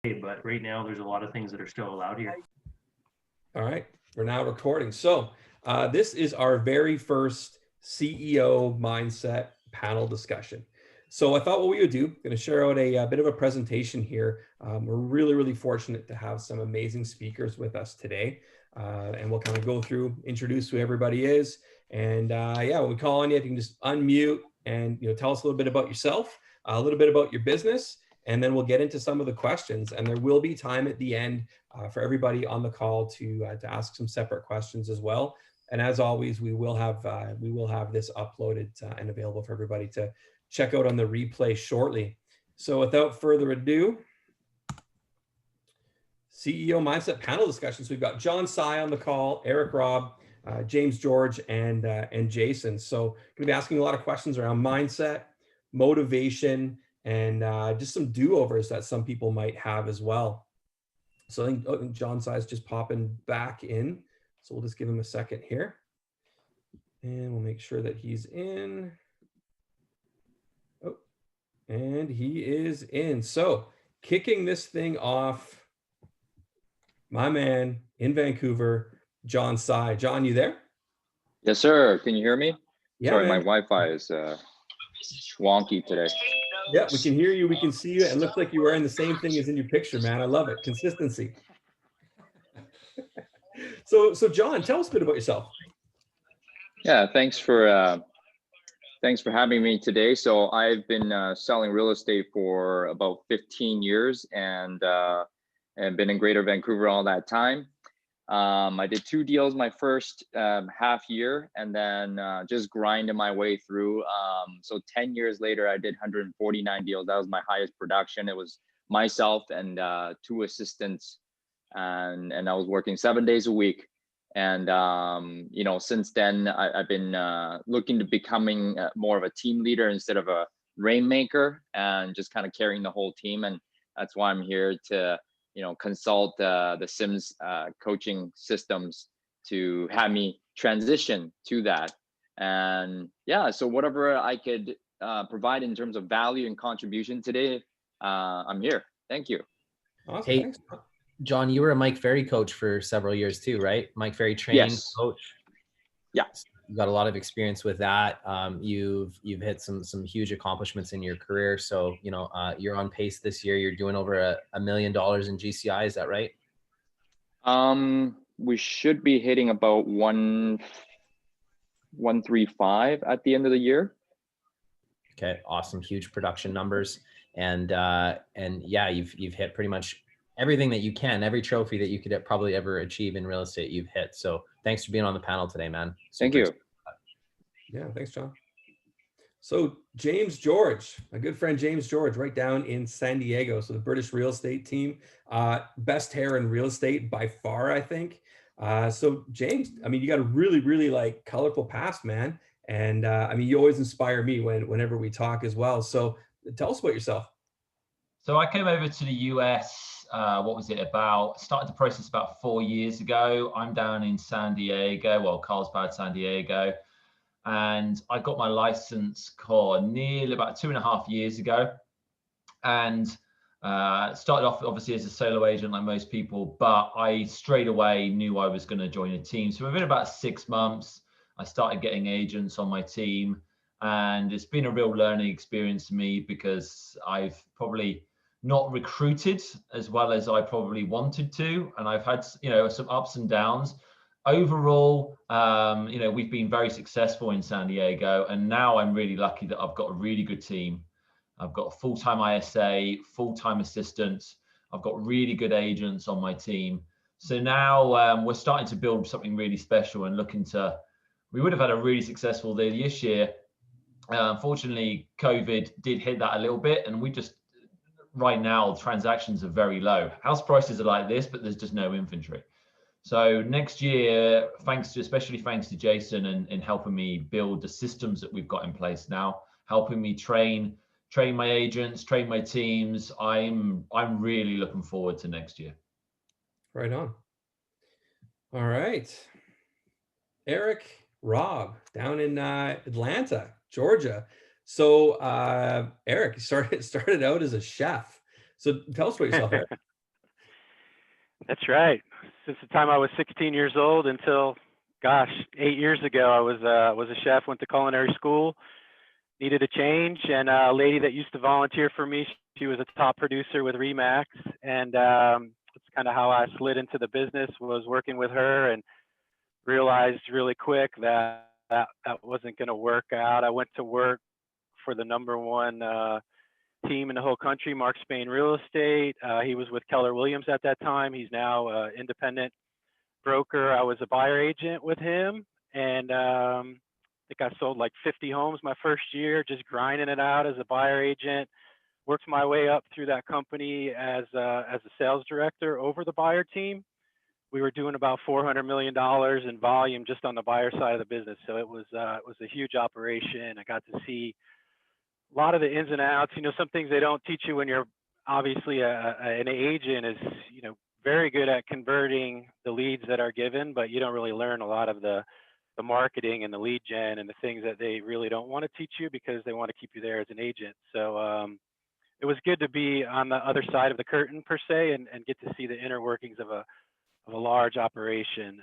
but right now there's a lot of things that are still allowed here. All right, we're now recording. So this is our very first CEO mindset panel discussion. So I thought what we would do, going to share out a bit of a presentation here. We're really fortunate to have some amazing speakers with us today. And we'll kind of go through, introduce who everybody is. And yeah, when we call on you, if you can just unmute and tell us a little bit about yourself, a little bit about your business, and then we'll get into some of the questions. And there will be time at the end for everybody on the call to ask some separate questions as well. And as always, we will have this uploaded and available for everybody to check out on the replay shortly. So without further ado, CEO Mindset panel discussions. We've got John Sy on the call, Eric, Robb, James George, and Jason. So going to be asking a lot of questions around mindset, motivation, and just some do-overs that some people might have as well. So I think John Sy is just popping back in. So we'll just give him a second here. And we'll make sure that he's in. Oh, and he is in. So kicking this thing off, my man in Vancouver, John Sy. John, you there? Yes, sir. Can you hear me? Yeah, sorry, man. My Wi-Fi is wonky today. Yeah, we can hear you. We can see you. It looks like you're wearing the same thing as in your picture, man. I love it. Consistency. So John, tell us a bit about yourself. Yeah, thanks for having me today. So I've been selling real estate for about 15 years and been in Greater Vancouver all that time. I did 2 deals my first half year, and then just grinding my way through. So 10 years later, I did 149 deals. That was my highest production. It was myself and 2 assistants, and I was working 7 days a week. And since then, I've been looking to becoming more of a team leader instead of a rainmaker, and just kind of carrying the whole team. And that's why I'm here to consult the Sims coaching systems to have me transition to that. And yeah, so whatever I could provide in terms of value and contribution today, I'm here. Thank you. Awesome. Hey, thanks. John, you were a Mike Ferry coach for several years too, right? Mike Ferry trained Yes. coach. Yeah. You've got a lot of experience with that. You've hit some huge accomplishments in your career. So, you're on pace this year. You're doing over $1 million in GCI. Is that right? We should be hitting about 135 at the end of the year. Okay. Awesome. Huge production numbers. And yeah, you've hit pretty much everything that you can, every trophy that you could probably ever achieve in real estate, you've hit. So thanks for being on the panel today, man. Thank you. Yeah, thanks, John. So James George, a good friend, James George, right down in San Diego. So the British real estate team, best hair in real estate by far, I think. So James, I mean, you got a really like colorful past, man. And I mean, you always inspire me whenever we talk as well. So tell us about yourself. So I came over to the US, started the process about 4 years ago. I'm down in San Diego, Carlsbad, San Diego. And I got my license nearly about 2.5 years ago. And started off obviously as a solo agent like most people, but I straight away knew I was going to join a team. So within about 6 months, I started getting agents on my team. And it's been a real learning experience for me because I've probably not recruited as well as I probably wanted to. And I've had, some ups and downs. Overall, we've been very successful in San Diego. And now I'm really lucky that I've got a really good team. I've got a full-time ISA, full-time assistants. I've got really good agents on my team. So now we're starting to build something really special and we would have had a really successful day this year. Unfortunately, COVID did hit that a little bit, and right now transactions are very low. House prices are like this, but there's just no inventory. So next year, especially thanks to Jason and helping me build the systems that we've got in place now, helping me train my agents, train my teams. I'm really looking forward to next year. Right on. All right. Eric, Robb, down in Atlanta, Georgia. So Eric, you started out as a chef. So tell us about yourself, Eric. That's right. Since the time I was 16 years old until, gosh, 8 years ago, I was a chef, went to culinary school, needed a change, and a lady that used to volunteer for me, she was a top producer with Remax, and that's kind of how I slid into the business, was working with her, and realized really quick that wasn't going to work out. I went to work for the number one team in the whole country, Mark Spain Real Estate. He was with Keller Williams at that time. He's now independent broker. I was a buyer agent with him, and I think I sold like 50 homes my first year, just grinding it out as a buyer agent. Worked my way up through that company as a sales director over the buyer team. We were doing about $400 million in volume just on the buyer side of the business. So it was a huge operation. I got to see a lot of the ins and outs. You know, some things they don't teach you when you're obviously an agent is, you know, very good at converting the leads that are given, but you don't really learn a lot of the marketing and the lead gen and the things that they really don't want to teach you because they want to keep you there as an agent. So it was good to be on the other side of the curtain per se and get to see the inner workings of a large operation.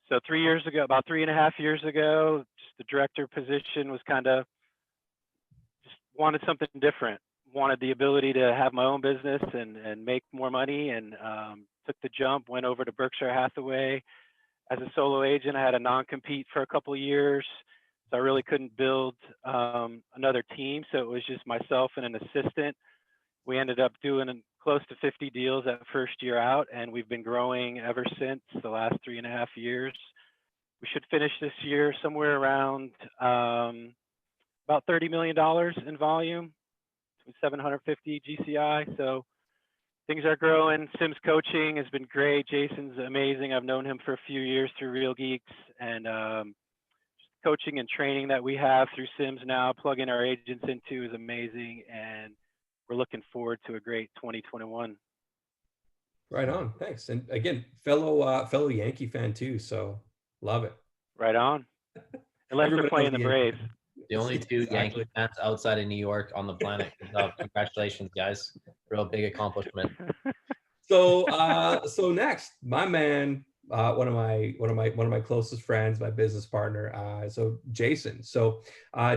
So 3 years ago, about 3.5 years ago, just the director position was kind of just wanted something different, wanted the ability to have my own business and make more money, and took the jump, went over to Berkshire Hathaway as a solo agent. I had a non-compete for a couple of years, so I really couldn't build another team. So it was just myself and an assistant. We ended up doing close to 50 deals that first year out, and we've been growing ever since the last 3.5 years. We should finish this year somewhere around about $30 million in volume, 750 GCI. So things are growing. Sims coaching has been great. Jason's amazing. I've known him for a few years through Real Geeks, and coaching and training that we have through Sims now, plugging our agents into, is amazing. And we're looking forward to a great 2021. Right on. Thanks. And again, fellow Yankee fan too. So love it. Right on. Unless they're playing the Braves. The only two Yankee fans outside of New York on the planet. So congratulations, guys. Real big accomplishment. So next, my man, one of my closest friends, my business partner, so Jason. So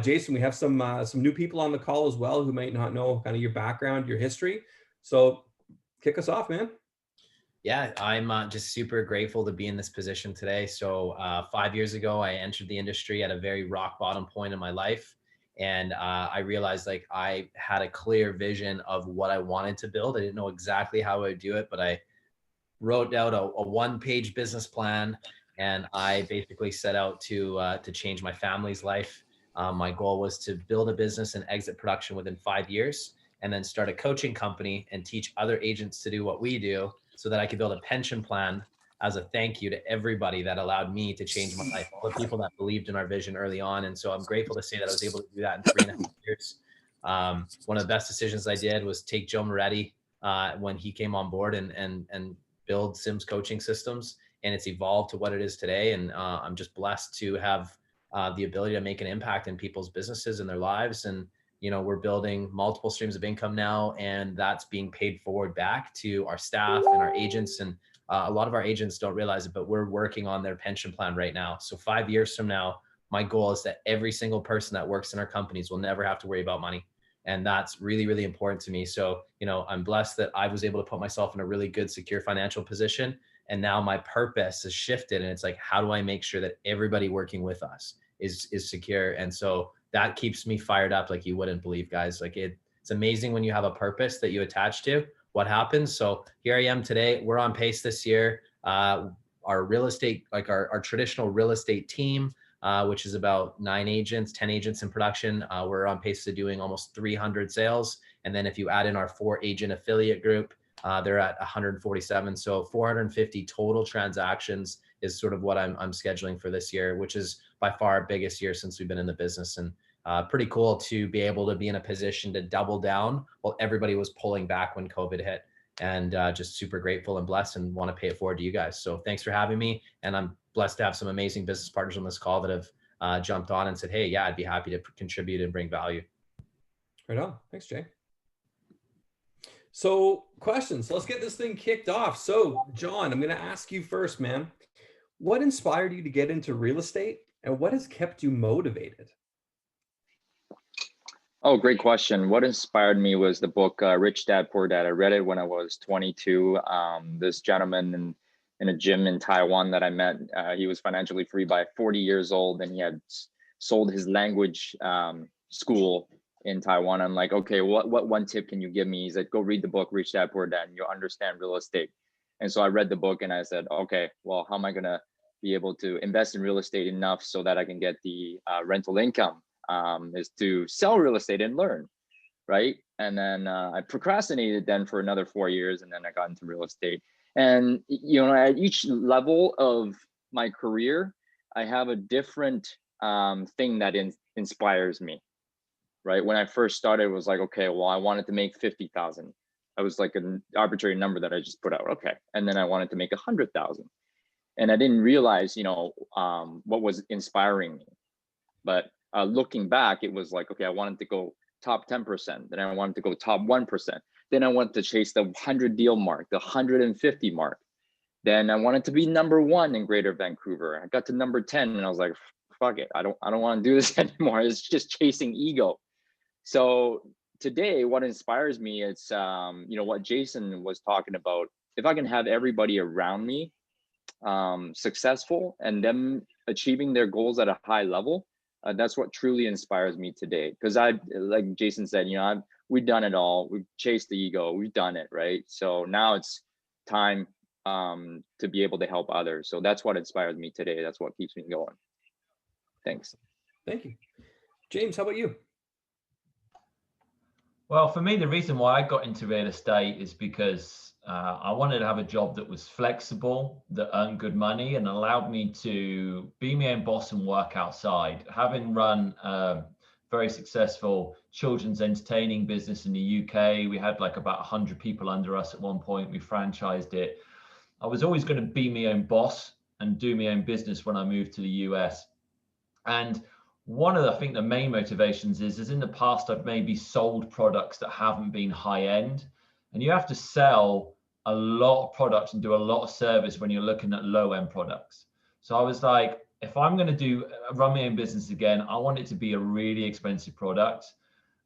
Jason, we have some new people on the call as well who might not know kind of your background, your history. So kick us off, man. Yeah, I'm just super grateful to be in this position today. So 5 years ago, I entered the industry at a very rock bottom point in my life. And I realized like I had a clear vision of what I wanted to build. I didn't know exactly how I would do it, but I wrote out a one-page business plan, and I basically set out to change my family's life. My goal was to build a business and exit production within 5 years, and then start a coaching company and teach other agents to do what we do, so that I could build a pension plan as a thank you to everybody that allowed me to change my life, all the people that believed in our vision early on. And so I'm grateful to say that I was able to do that in 3.5 years. One of the best decisions I did was take Joe Moretti when he came on board and build Sims coaching systems, and it's evolved to what it is today. And I'm just blessed to have the ability to make an impact in people's businesses and their lives. And you know, we're building multiple streams of income now, and that's being paid forward back to our staff and our agents. And a lot of our agents don't realize it, but we're working on their pension plan right now. So 5 years from now, my goal is that every single person that works in our companies will never have to worry about money. And that's really, really important to me. So, you know, I'm blessed that I was able to put myself in a really good, secure financial position. And now my purpose has shifted. And it's like, how do I make sure that everybody working with us is secure? And so that keeps me fired up like you wouldn't believe, guys. Like it's amazing when you have a purpose that you attach to what happens. So here I am today. We're on pace this year. Our real estate, like our traditional real estate team, which is about 10 agents in production. We're on pace to doing almost 300 sales. And then if you add in our 4 agent affiliate group, they're at 147. So 450 total transactions is sort of what I'm scheduling for this year, which is by far our biggest year since we've been in the business. And pretty cool to be able to be in a position to double down while everybody was pulling back when COVID hit. And just super grateful and blessed, and want to pay it forward to you guys. So thanks for having me. And I'm blessed to have some amazing business partners on this call that have jumped on and said, hey, yeah, I'd be happy to contribute and bring value. Right on. Thanks, Jay. So questions, let's get this thing kicked off. So John, I'm going to ask you first, man. What inspired you to get into real estate and what has kept you motivated? Oh, great question. What inspired me was the book Rich Dad Poor Dad. I read it when I was 22. This gentleman in a gym in Taiwan that I met, he was financially free by 40 years old, and he had sold his language school in Taiwan. I'm like, okay, what one tip can you give me? He said, go read the book Rich Dad Poor Dad, and you'll understand real estate. And so I read the book, and I said, okay, well, how am I gonna be able to invest in real estate enough so that I can get the rental income? Is to sell real estate and learn, right? And then I procrastinated then for another 4 years, and then I got into real estate. And at each level of my career, I have a different thing that inspires me, right? When I first started, it was like, okay, well, I wanted to make 50,000. I was like an arbitrary number that I just put out, okay. And then I wanted to make 100,000, and I didn't realize, what was inspiring me. But looking back, it was like, okay, I wanted to go top 10%. Then I wanted to go top 1%. Then I wanted to chase the 100 deal mark, the 150 mark. Then I wanted to be number 1 in Greater Vancouver. I got to number 10, and I was like, fuck it, I don't want to do this anymore. It's just chasing ego. So today, what inspires me is, what Jason was talking about. If I can have everybody around me successful and them achieving their goals at a high level, that's what truly inspires me today. Because like Jason said, we've done it all. We've chased the ego. We've done it, right? So now it's time to be able to help others. So that's what inspires me today. That's what keeps me going. Thanks. Thank you. James, how about you? Well, for me, the reason why I got into real estate is because I wanted to have a job that was flexible, that earned good money, and allowed me to be my own boss and work outside. Having run a very successful children's entertaining business in the UK, we had like about 100 people under us at one point. We franchised it. I was always going to be my own boss and do my own business when I moved to the US. And one of the, I think the main motivations is in the past, I've maybe sold products that haven't been high end, and you have to sell a lot of products and do a lot of service when you're looking at low end products. So I was like, if I'm going to run my own business again, I want it to be a really expensive product.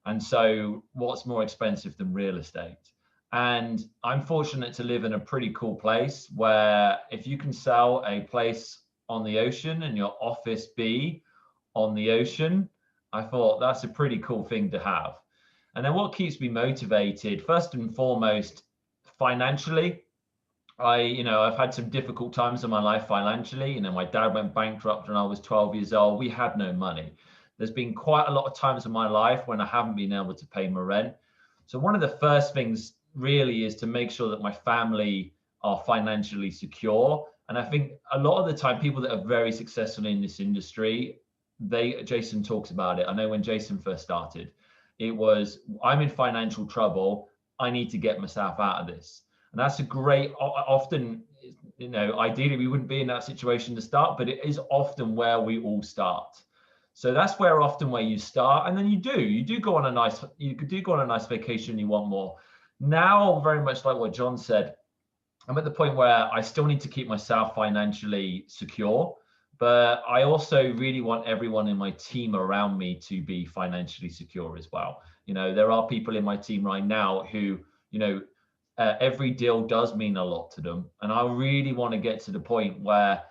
And so what's more expensive than real estate? And I'm fortunate to live in a pretty cool place where if you can sell a place on the ocean and your office be on the ocean, I thought that's a pretty cool thing to have. And then what keeps me motivated, first and foremost, financially, I've had some difficult times in my life financially. My dad went bankrupt when I was 12 years old. We had no money. There's been quite a lot of times in my life when I haven't been able to pay my rent. So one of the first things really is to make sure that my family are financially secure. And I think a lot of the time, people that are very successful in this industry, Jason talks about it. I know when Jason first started, it was, I'm in financial trouble. I need to get myself out of this. And that's a great, often, ideally we wouldn't be in that situation to start, but it is often where we all start. So that's where you start. And then you do go on a nice vacation, you want more. Now, very much like what John said, I'm at the point where I still need to keep myself financially secure, but I also really want everyone in my team around me to be financially secure as well. There are people in my team right now who, every deal does mean a lot to them. And I really want to get to the point where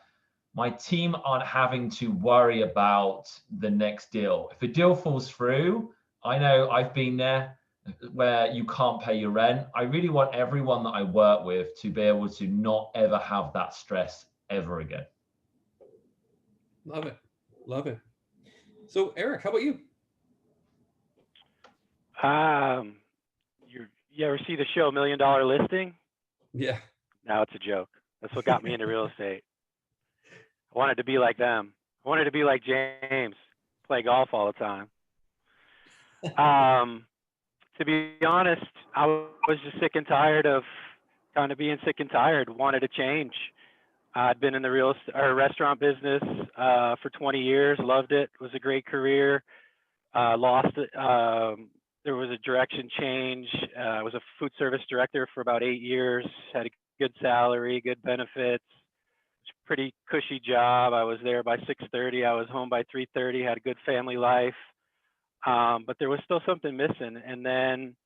my team aren't having to worry about the next deal. If a deal falls through, I know I've been there, where you can't pay your rent. I really want everyone that I work with to be able to not ever have that stress ever again. Love it. Love it. So Eric, how about you? You ever see the show $1 Million Listing? Yeah. No, it's a joke. That's what got me into real estate. I wanted to be like them. I wanted to be like James, play golf all the time. To be honest, I was just sick and tired of kind of being sick and tired, wanted to change. I'd been in the restaurant business for 20 years, loved it. It was a great career. Lost there was a direction change. I was a food service director for about 8 years, had a good salary, good benefits, pretty cushy job. I was there by 6:30. I was home by 3:30, had a good family life. But there was still something missing. And then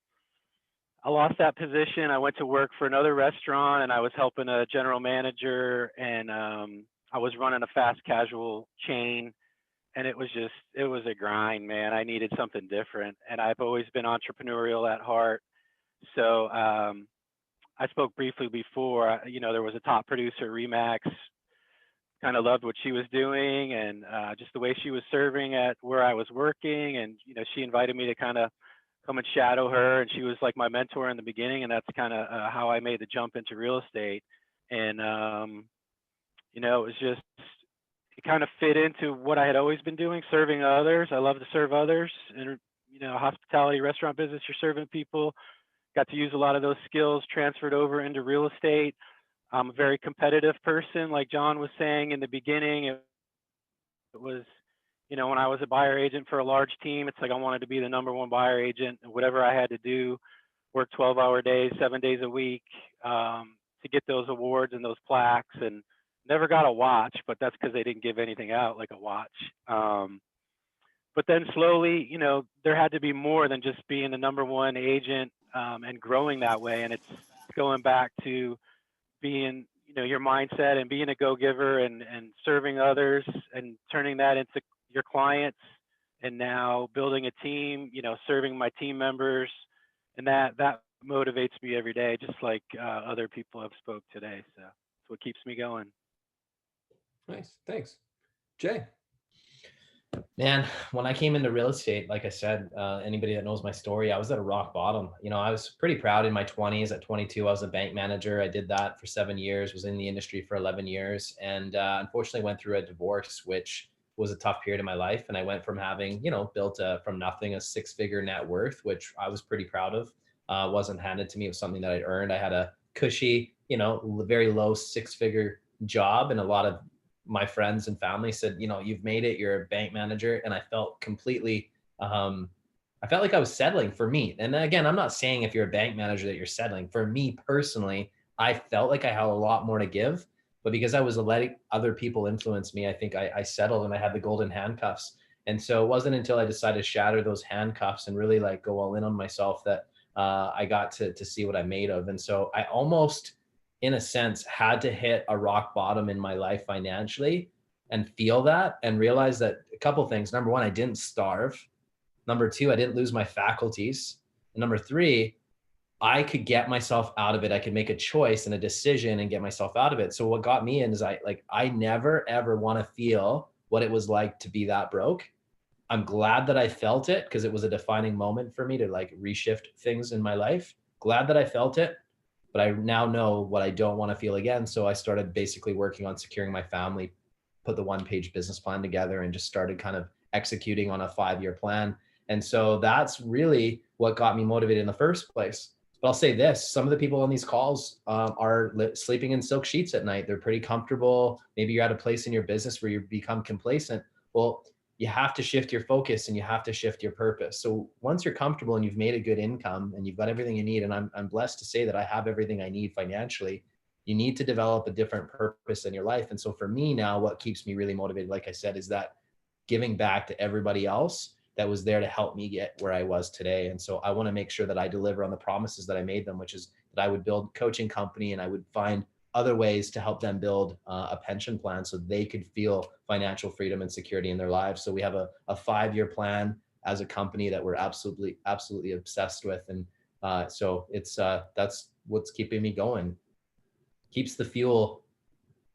I lost that position. I went to work for another restaurant and I was helping a general manager, and I was running a fast casual chain, and it was a grind, man. I needed something different, and I've always been entrepreneurial at heart. So I spoke briefly before, there was a top producer, Remax, kind of loved what she was doing, and just the way she was serving at where I was working. And, she invited me to kind of come and shadow her, and she was like my mentor in the beginning. And that's kind of how I made the jump into real estate. And, it kind of fit into what I had always been doing, serving others. I love to serve others. And, hospitality, restaurant business, you're serving people. Got to use a lot of those skills transferred over into real estate. I'm a very competitive person. Like John was saying in the beginning, it was, when I was a buyer agent for a large team, it's like I wanted to be the number one buyer agent. Whatever I had to do, work 12-hour days, 7 days a week, to get those awards and those plaques. And never got a watch, but that's because they didn't give anything out like a watch. But then slowly, there had to be more than just being the number one agent and growing that way. And it's going back to being, your mindset and being a go-giver and serving others and turning that into your clients, and now building a team, serving my team members. And that motivates me every day, just like other people have spoke today. So it's what keeps me going. Nice. Thanks. Jay. Man, when I came into real estate, like I said, anybody that knows my story, I was at a rock bottom. I was pretty proud in my 20s. At 22, I was a bank manager. I did that for 7 years, was in the industry for 11 years, and unfortunately went through a divorce, which was a tough period in my life. And I went from having, built from nothing a 6-figure net worth, which I was pretty proud of. Wasn't handed to me. It was something that I'd earned. I had a cushy, very low 6-figure job, and a lot of my friends and family said, you've made it, you're a bank manager. And I felt completely, I felt like I was settling for me. And again, I'm not saying if you're a bank manager that you're settling. For me personally, I felt like I had a lot more to give, but because I was letting other people influence me, I think I settled and I had the golden handcuffs. And so it wasn't until I decided to shatter those handcuffs and really like go all in on myself that I got to see what I'm made of. And so I almost, in a sense, had to hit a rock bottom in my life financially and feel that and realize that a couple things. Number one, I didn't starve. Number two, I didn't lose my faculties. And number three, I could get myself out of it. I could make a choice and a decision and get myself out of it. So what got me in is I never, ever want to feel what it was like to be that broke. I'm glad that I felt it because it was a defining moment for me to like reshift things in my life. Glad that I felt it. But I now know what I don't want to feel again. So I started basically working on securing my family, put the 1-page business plan together, and just started kind of executing on a 5-year plan. And so that's really what got me motivated in the first place. But I'll say this, some of the people on these calls are sleeping in silk sheets at night. They're pretty comfortable. Maybe you're at a place in your business where you become complacent. Well, you have to shift your focus and you have to shift your purpose. So once you're comfortable and you've made a good income and you've got everything you need, and I'm blessed to say that I have everything I need financially, you need to develop a different purpose in your life. And so for me now, what keeps me really motivated, like I said, is that giving back to everybody else that was there to help me get where I was today. And so I want to make sure that I deliver on the promises that I made them, which is that I would build a coaching company and I would find other ways to help them build a pension plan so they could feel financial freedom and security in their lives. So we have a 5-year plan as a company that we're absolutely obsessed with. And so it's that's what's keeping me going. Keeps the fuel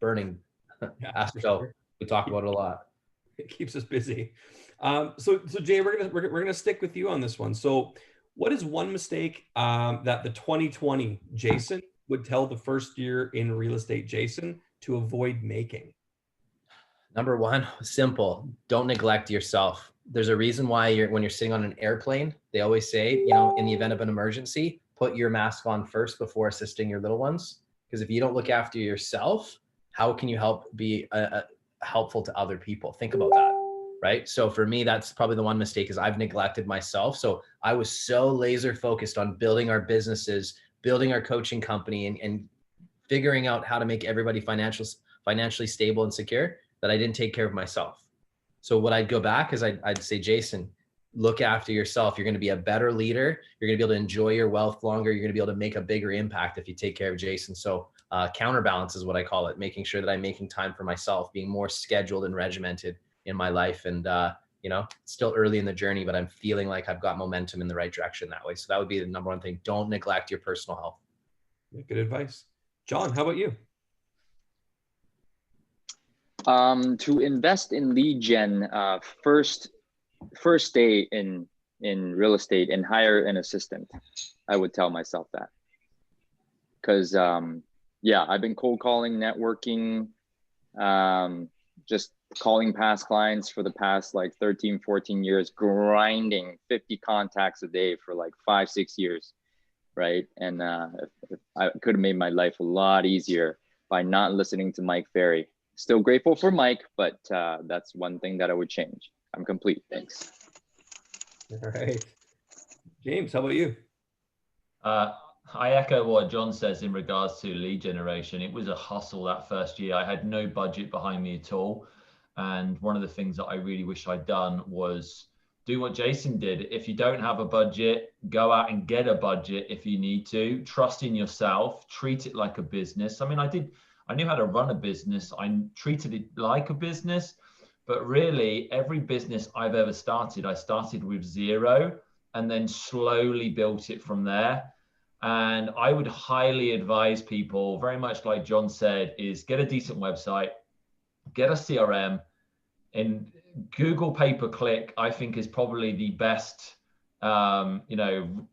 burning. Yeah, so we talk about it a lot. It keeps us busy. So Jay, we're gonna stick with you on this one. So what is one mistake that the 2020 Jason would tell the first year in real estate Jason to avoid making? Number one, simple. Don't neglect yourself. There's a reason why when you're sitting on an airplane, they always say, in the event of an emergency, put your mask on first before assisting your little ones. Because if you don't look after yourself, how can you help be helpful to other people? Think about that, right? So for me, that's probably the one mistake is I've neglected myself. So I was so laser focused on building our businesses, building our coaching company, and figuring out how to make everybody financially stable and secure that I didn't take care of myself. So what I'd go back is I'd say, Jason, look after yourself. You're going to be a better leader. You're going to be able to enjoy your wealth longer. You're going to be able to make a bigger impact if you take care of Jason. So counterbalance is what I call it, making sure that I'm making time for myself, being more scheduled and regimented in my life. And, you know, it's still early in the journey, but I'm feeling like I've got momentum in the right direction that way. So that would be the number one thing. Don't neglect your personal health. Good advice. John, how about you? To invest in lead gen, first day in real estate and hire an assistant. I would tell myself that, because yeah, I've been cold calling, networking, just calling past clients for the past like 13, 14 years, grinding 50 contacts a day for like 5-6 years, right? And if I could have made my life a lot easier by not listening to Mike Ferry. Still grateful for Mike, but that's one thing that I would change. I'm complete. Thanks. All right. James, how about you? I echo what John says in regards to lead generation. It was a hustle that first year. I had no budget behind me at all. And one of the things that I really wish I'd done was do what Jason did. If you don't have a budget, go out and get a budget if you need to. Trust in yourself. Treat it like a business. I mean, I knew how to run a business. I treated it like a business. But really, every business I've ever started, I started with zero and then slowly built it from there. And I would highly advise people, very much like John said, is get a decent website, get a CRM. And Google pay-per-click, I think, is probably the best, you know,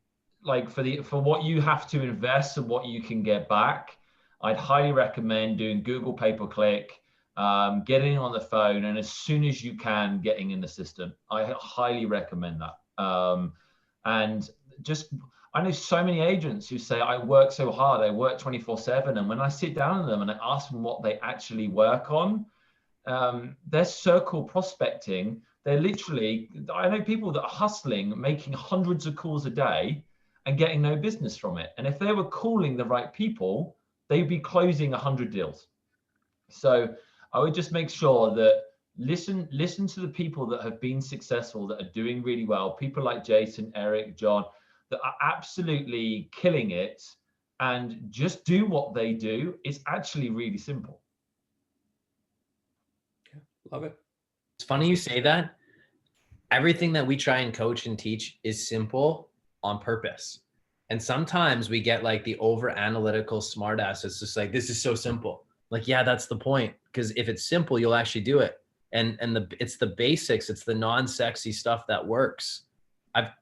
like for what you have to invest and what you can get back. I'd highly recommend doing Google pay-per-click, getting on the phone, and as soon as you can, getting an assistant. I highly recommend that. And just, I know so many agents who say, I work so hard, I work 24/7. And when I sit down with them and I ask them what they actually work on, they're circle prospecting. They're literally, I know people that are hustling, making hundreds of calls a day and getting no business from it. And if they were calling the right people, they'd be closing 100 deals. So I would just make sure that listen to the people that have been successful, that are doing really well, people like Jason, Eric, John, that are absolutely killing it, and just do what they do. It's actually really simple. Love it. It's funny you say that. Everything that we try and coach and teach is simple on purpose. And sometimes we get like the over analytical smart ass. It's just like, this is so simple. Like, yeah, that's the point. Because if it's simple, you'll actually do it. And it's the basics, it's the non-sexy stuff that works.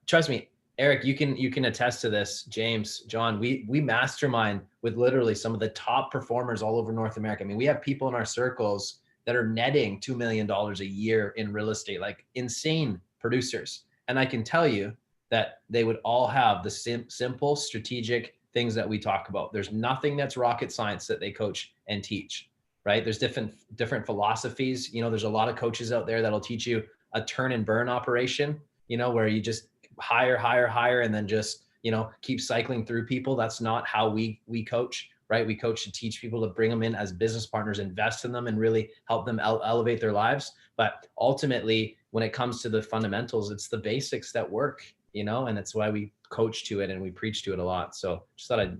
Trust me, Eric, you can attest to this. James, John, we mastermind with literally some of the top performers all over North America. I mean, we have people in our circles that are netting $2 million a year in real estate, like insane producers. And I can tell you that they would all have the simple strategic things that we talk about. There's nothing that's rocket science that they coach and teach, right? There's different philosophies. You know, there's a lot of coaches out there that'll teach you a turn and burn operation, you know, where you just hire, and then just, you know, keep cycling through people. That's not how we coach, right? We coach to teach people to bring them in as business partners, invest in them, and really help them elevate their lives. But ultimately, when it comes to the fundamentals, it's the basics that work, you know, and it's why we coach to it and we preach to it a lot. So just thought I'd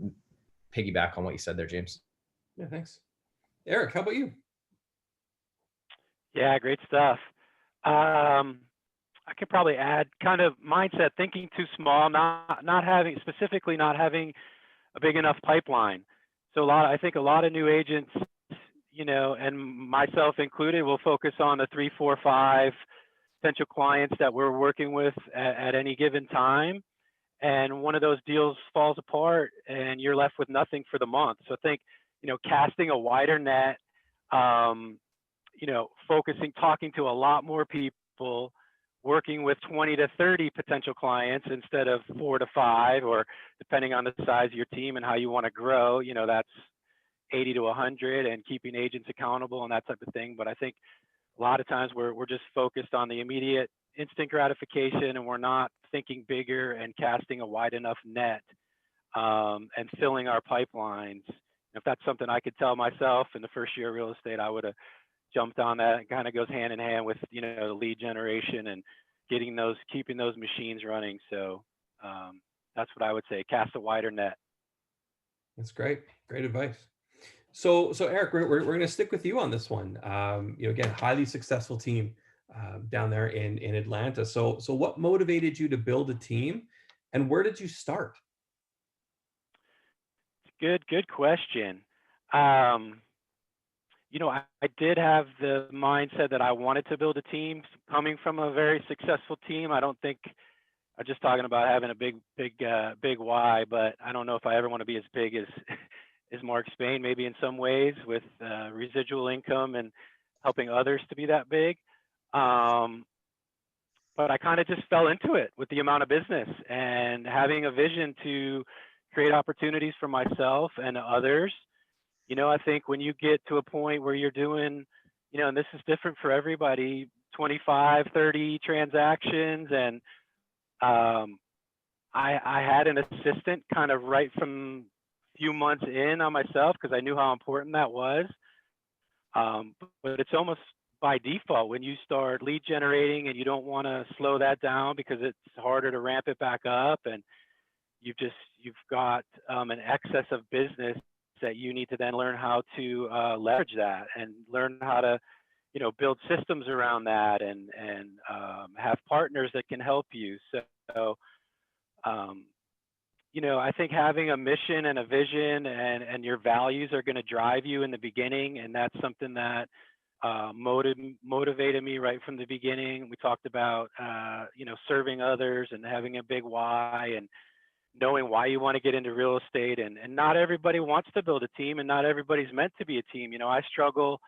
piggyback on what you said there, James. Yeah, thanks. Eric, how about you? Yeah, great stuff. I could probably add kind of mindset, thinking too small, not having a big enough pipeline. So I think a lot of new agents, you know, and myself included, will focus on the 3, 4, 5 potential clients that we're working with at any given time. And one of those deals falls apart and you're left with nothing for the month. So I think, you know, casting a wider net, you know, talking to a lot more people, working with 20 to 30 potential clients instead of 4 to 5, or depending on the size of your team and how you want to grow, you know, that's 80 to 100, and keeping agents accountable and that type of thing. But I think a lot of times we're just focused on the immediate instant gratification, and we're not thinking bigger and casting a wide enough net, and filling our pipelines. If that's something I could tell myself in the first year of real estate, I would have jumped on that. It kind of goes hand in hand with, the lead generation and keeping those machines running. So that's what I would say, cast a wider net. That's great. Great advice. So Eric, we're going to stick with you on this one. Again, highly successful team down there in Atlanta. So what motivated you to build a team, and where did you start? Good question. I did have the mindset that I wanted to build a team coming from a very successful team. I don't think I'm just talking about having a big why, but I don't know if I ever want to be as big as Mark Spain, maybe in some ways with residual income and helping others to be that big. But I kind of just fell into it with the amount of business and having a vision to create opportunities for myself and others. I think when you get to a point where you're doing, and this is different for everybody, 25, 30 transactions. And I had an assistant kind of right from a few months in on myself because I knew how important that was. But it's almost by default when you start lead generating and you don't want to slow that down because it's harder to ramp it back up, and you've got an excess of business that you need to then learn how to leverage that and learn how to build systems around that and have partners that can help you. So I think having a mission and a vision and your values are going to drive you in the beginning, and that's something that motivated me right from the beginning. We talked about serving others and having a big why and knowing why you want to get into real estate. And not everybody wants to build a team, and not everybody's meant to be a team. I struggle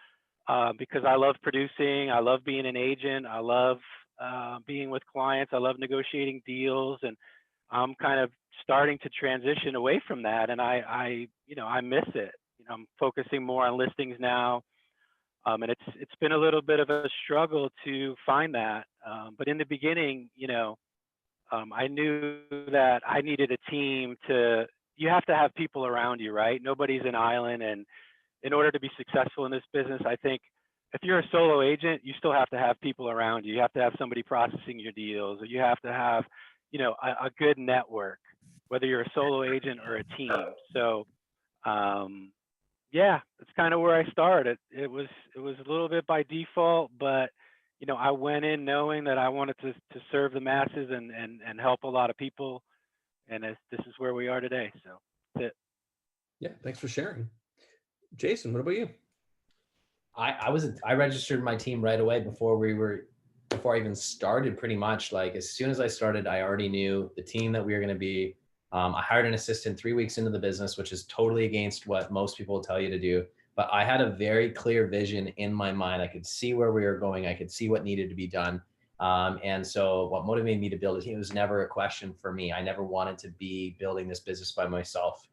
because I love producing. I love being an agent. I love being with clients. I love negotiating deals, and I'm kind of starting to transition away from that. And I miss it. I'm focusing more on listings now. And it's been a little bit of a struggle to find that. But in the beginning, I knew that I needed a team you have to have people around you, right? Nobody's an island. And in order to be successful in this business, I think if you're a solo agent, you still have to have people around you. You have to have somebody processing your deals, or you have to have, a good network, whether you're a solo agent or a team. So, that's kind of where I started. It was a little bit by default, but I went in knowing that I wanted to serve the masses and help a lot of people, and this is where we are today. So that's it. Yeah, thanks for sharing. Jason, what about you? I registered my team right away before I even started. Pretty much like as soon as I started, I already knew the team that we were going to be. I hired an assistant 3 weeks into the business, which is totally against what most people will tell you to do. But I had a very clear vision in my mind. I could see where we were going. I could see what needed to be done. And so what motivated me to build a team, it was never a question for me. I never wanted to be building this business by myself.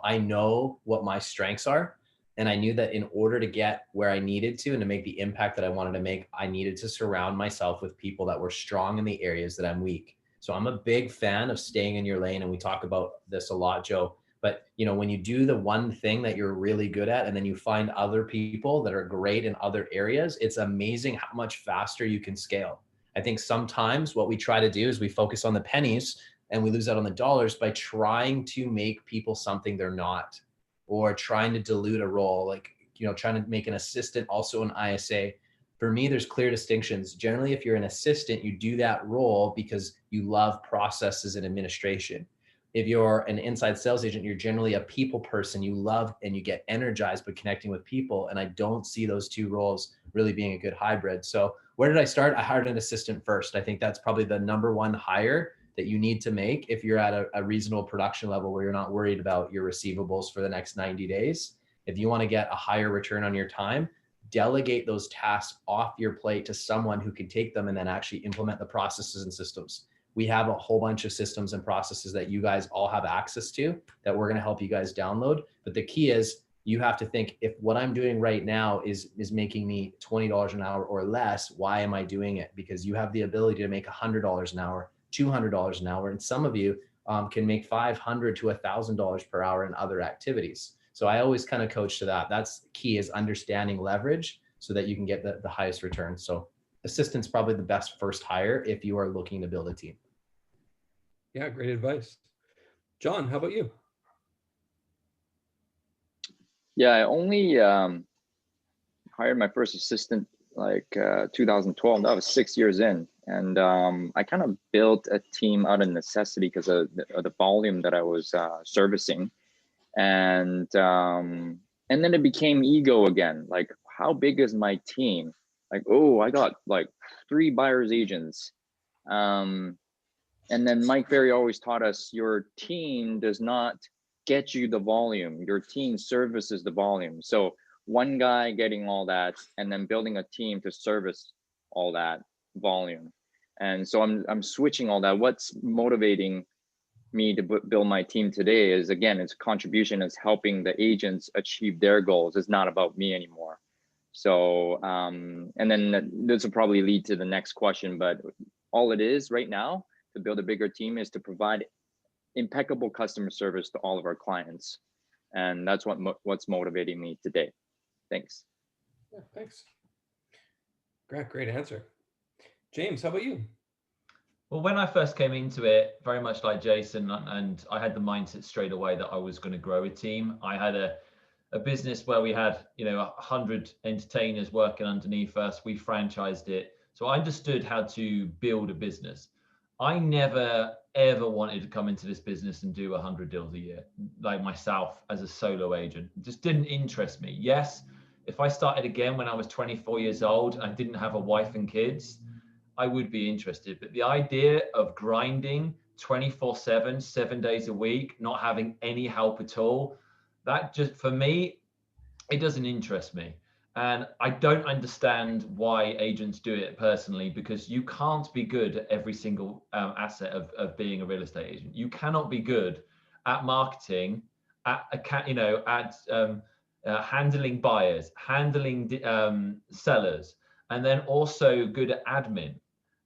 I know what my strengths are. And I knew that in order to get where I needed to and to make the impact that I wanted to make, I needed to surround myself with people that were strong in the areas that I'm weak. So I'm a big fan of staying in your lane. And we talk about this a lot, Joe. But when you do the one thing that you're really good at, and then you find other people that are great in other areas, it's amazing how much faster you can scale. I think sometimes what we try to do is we focus on the pennies and we lose out on the dollars by trying to make people something they're not, or trying to dilute a role, like, trying to make an assistant also an ISA. For me, there's clear distinctions. Generally, if you're an assistant, you do that role because you love processes and administration. If you're an inside sales agent, you're generally a people person. You love and you get energized by connecting with people. And I don't see those two roles really being a good hybrid. So where did I start? I hired an assistant first. I think that's probably the number one hire that you need to make if you're at a reasonable production level where you're not worried about your receivables for the next 90 days. If you want to get a higher return on your time, delegate those tasks off your plate to someone who can take them and then actually implement the processes and systems. We have a whole bunch of systems and processes that you guys all have access to that we're going to help you guys download. But the key is You have to think, if what I'm doing right now is making me $20 an hour or less, why am I doing it? Because you have the ability to make $100 an hour, $200 an hour, and some of you can make $500 to $1,000 per hour in other activities. So I always kind of coach to that. That's key, is understanding leverage so that you can get the highest return. So assistant's probably the best first hire if you are looking to build a team. Yeah, great advice. John, how about you? Yeah, I only hired my first assistant like 2012. That was 6 years in, and I kind of built a team out of necessity because of the volume that I was servicing, and then it became ego again. Like, how big is my team? Like, oh, I got like 3 buyers agents. And then Mike Ferry always taught us, your team does not get you the volume. Your team services the volume. So one guy getting all that, and then building a team to service all that volume. And so I'm switching all that. What's motivating me to build my team today is, again, its contribution is helping the agents achieve their goals. It's not about me anymore. So, and then this will probably lead to the next question, but all it is right now to build a bigger team is to provide impeccable customer service to all of our clients. And that's what's motivating me today. Thanks. Yeah, thanks. Great answer. James, how about you? Well, when I first came into it, very much like Jason, and I had the mindset straight away that I was going to grow a team. I had a business where we had, 100 entertainers working underneath us. We franchised it. So I understood how to build a business. I never, ever wanted to come into this business and do 100 deals a year, like myself as a solo agent. It just didn't interest me. Yes, if I started again when I was 24 years old and didn't have a wife and kids, I would be interested. But the idea of grinding 24/7, 7 days a week, not having any help at all, that just, for me, it doesn't interest me. And I don't understand why agents do it personally, because you can't be good at every single asset of being a real estate agent. You cannot be good at marketing, at handling buyers, handling sellers, and then also good at admin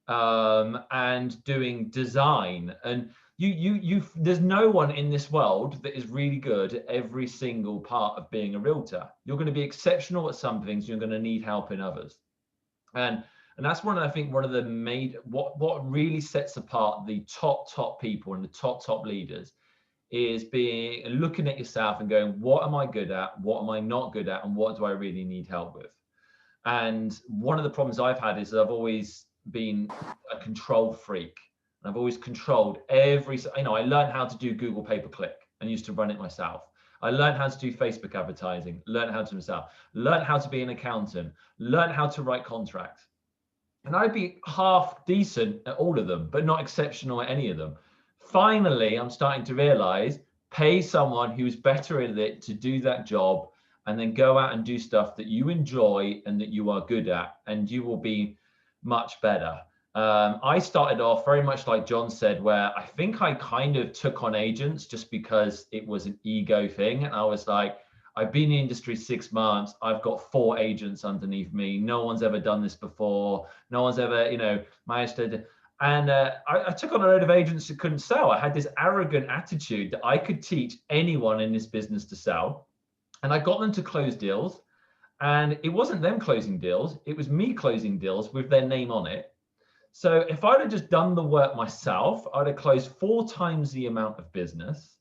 and doing design. And there's no one in this world that is really good at every single part of being a realtor. You're going to be exceptional at some things, you're going to need help in others. And that's one of the what really sets apart the top people and the top leaders is looking at yourself and going, what am I good at? What am I not good at? And what do I really need help with? And one of the problems I've had is that I've always been a control freak. I've always controlled I learned how to do Google pay-per-click and used to run it myself. I learned how to do Facebook advertising, learned how to myself, learned how to be an accountant, learned how to write contracts. And I'd be half decent at all of them, but not exceptional at any of them. Finally, I'm starting to realize, pay someone who's better at it to do that job, and then go out and do stuff that you enjoy and that you are good at, and you will be much better. I started off very much like John said, where I think I kind of took on agents just because it was an ego thing. And I was like, I've been in the industry 6 months. I've got 4 agents underneath me. No one's ever done this before. No one's ever, managed to. And I took on a load of agents that couldn't sell. I had this arrogant attitude that I could teach anyone in this business to sell. And I got them to close deals. And it wasn't them closing deals. It was me closing deals with their name on it. So if I'd have just done the work myself, I'd have closed 4 times the amount of business.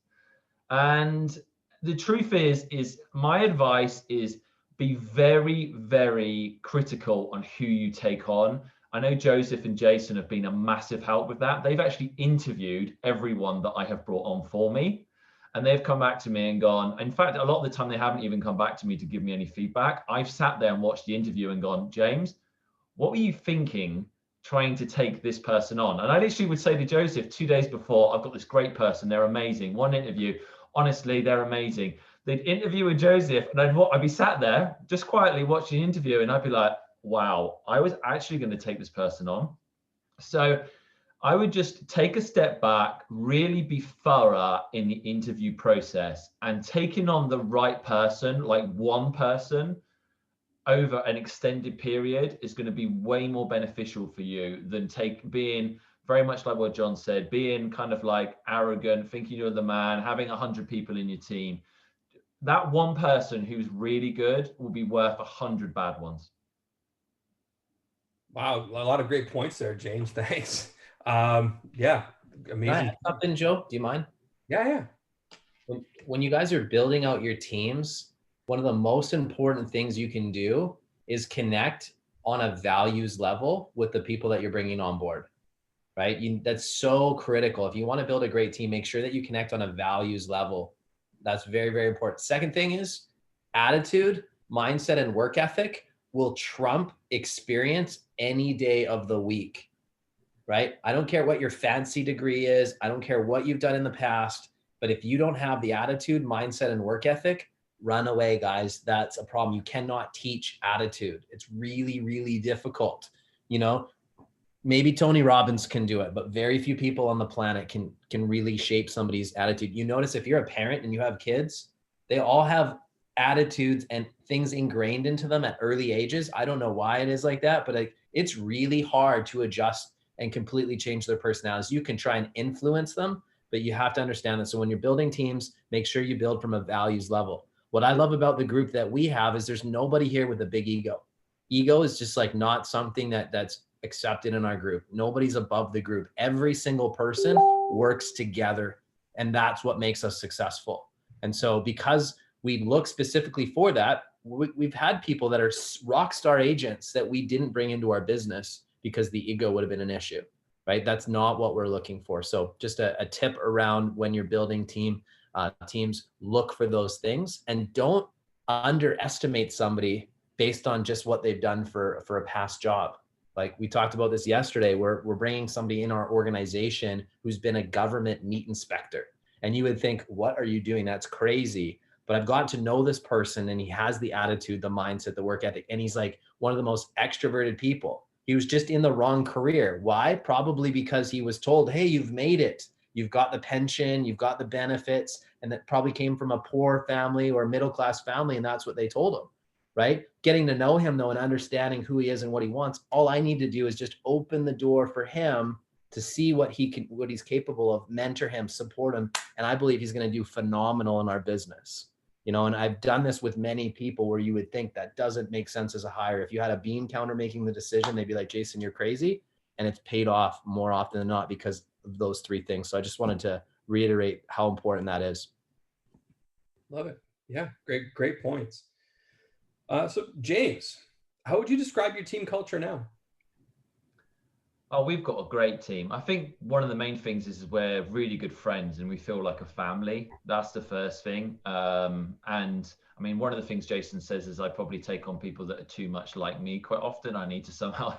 And the truth is my advice is be very, very critical on who you take on. I know Joseph and Jason have been a massive help with that. They've actually interviewed everyone that I have brought on for me. And they've come back to me and gone, in fact, a lot of the time they haven't even come back to me to give me any feedback. I've sat there and watched the interview and gone, James, what were you thinking trying to take this person on? And I literally would say to Joseph 2 days before, I've got this great person, they're amazing. One interview, honestly, they're amazing. They'd interview with Joseph and I'd be sat there just quietly watching the interview and I'd be like, wow, I was actually going to take this person on. So I would just take a step back, really be thorough in the interview process, and taking on the right person, like one person, over an extended period is going to be way more beneficial for you than being very much like what John said, being kind of like arrogant, thinking you're the man, having 100 people in your team. That one person who's really good will be worth 100 bad ones. Wow, a lot of great points there, James. Thanks. Yeah, Can I amazing. add something, Joe? Do you mind? Yeah. When you guys are building out your teams, one of the most important things you can do is connect on a values level with the people that you're bringing on board, right? That's so critical. If you want to build a great team, make sure that you connect on a values level. That's very, very important. Second thing is attitude, mindset, and work ethic will trump experience any day of the week, right? I don't care what your fancy degree is. I don't care what you've done in the past. But if you don't have the attitude, mindset, and work ethic, run away, guys. That's a problem. You cannot teach attitude. It's really, really difficult. You know, maybe Tony Robbins can do it, but very few people on the planet can really shape somebody's attitude. You notice if you're a parent and you have kids, they all have attitudes and things ingrained into them at early ages. I don't know why it is like that, but it's really hard to adjust and completely change their personalities. You can try and influence them, but you have to understand that. So when you're building teams, make sure you build from a values level. What I love about the group that we have is there's nobody here with a big ego. Ego is just like not something that's accepted in our group. Nobody's above the group. Every single person works together, and that's what makes us successful. And so because we look specifically for that, we've had people that are rock star agents that we didn't bring into our business because the ego would have been an issue, right? That's not what we're looking for. So just a tip around when you're building teams, look for those things and don't underestimate somebody based on just what they've done for a past job. Like we talked about this yesterday, we're bringing somebody in our organization who's been a government meat inspector. And you would think, what are you doing? That's crazy. But I've gotten to know this person and he has the attitude, the mindset, the work ethic. And he's like one of the most extroverted people. He was just in the wrong career. Why? Probably because he was told, hey, you've made it. You've got the pension, you've got the benefits. And that probably came from a poor family or middle-class family. And that's what they told him, right? Getting to know him though, and understanding who he is and what he wants. All I need to do is just open the door for him to see what he's capable of, mentor him, support him. And I believe he's going to do phenomenal in our business. You know, and I've done this with many people where you would think that doesn't make sense as a hire. If you had a bean counter making the decision, they'd be like, Jason, you're crazy. And it's paid off more often than not because of those three things. So I just wanted to reiterate how important that is. Love it. Yeah, great points. So James, how would you describe your team culture now? Oh, we've got a great team. I think one of the main things is we're really good friends and we feel like a family. That's the first thing. And I mean, one of the things Jason says is I probably take on people that are too much like me quite often. I need to somehow,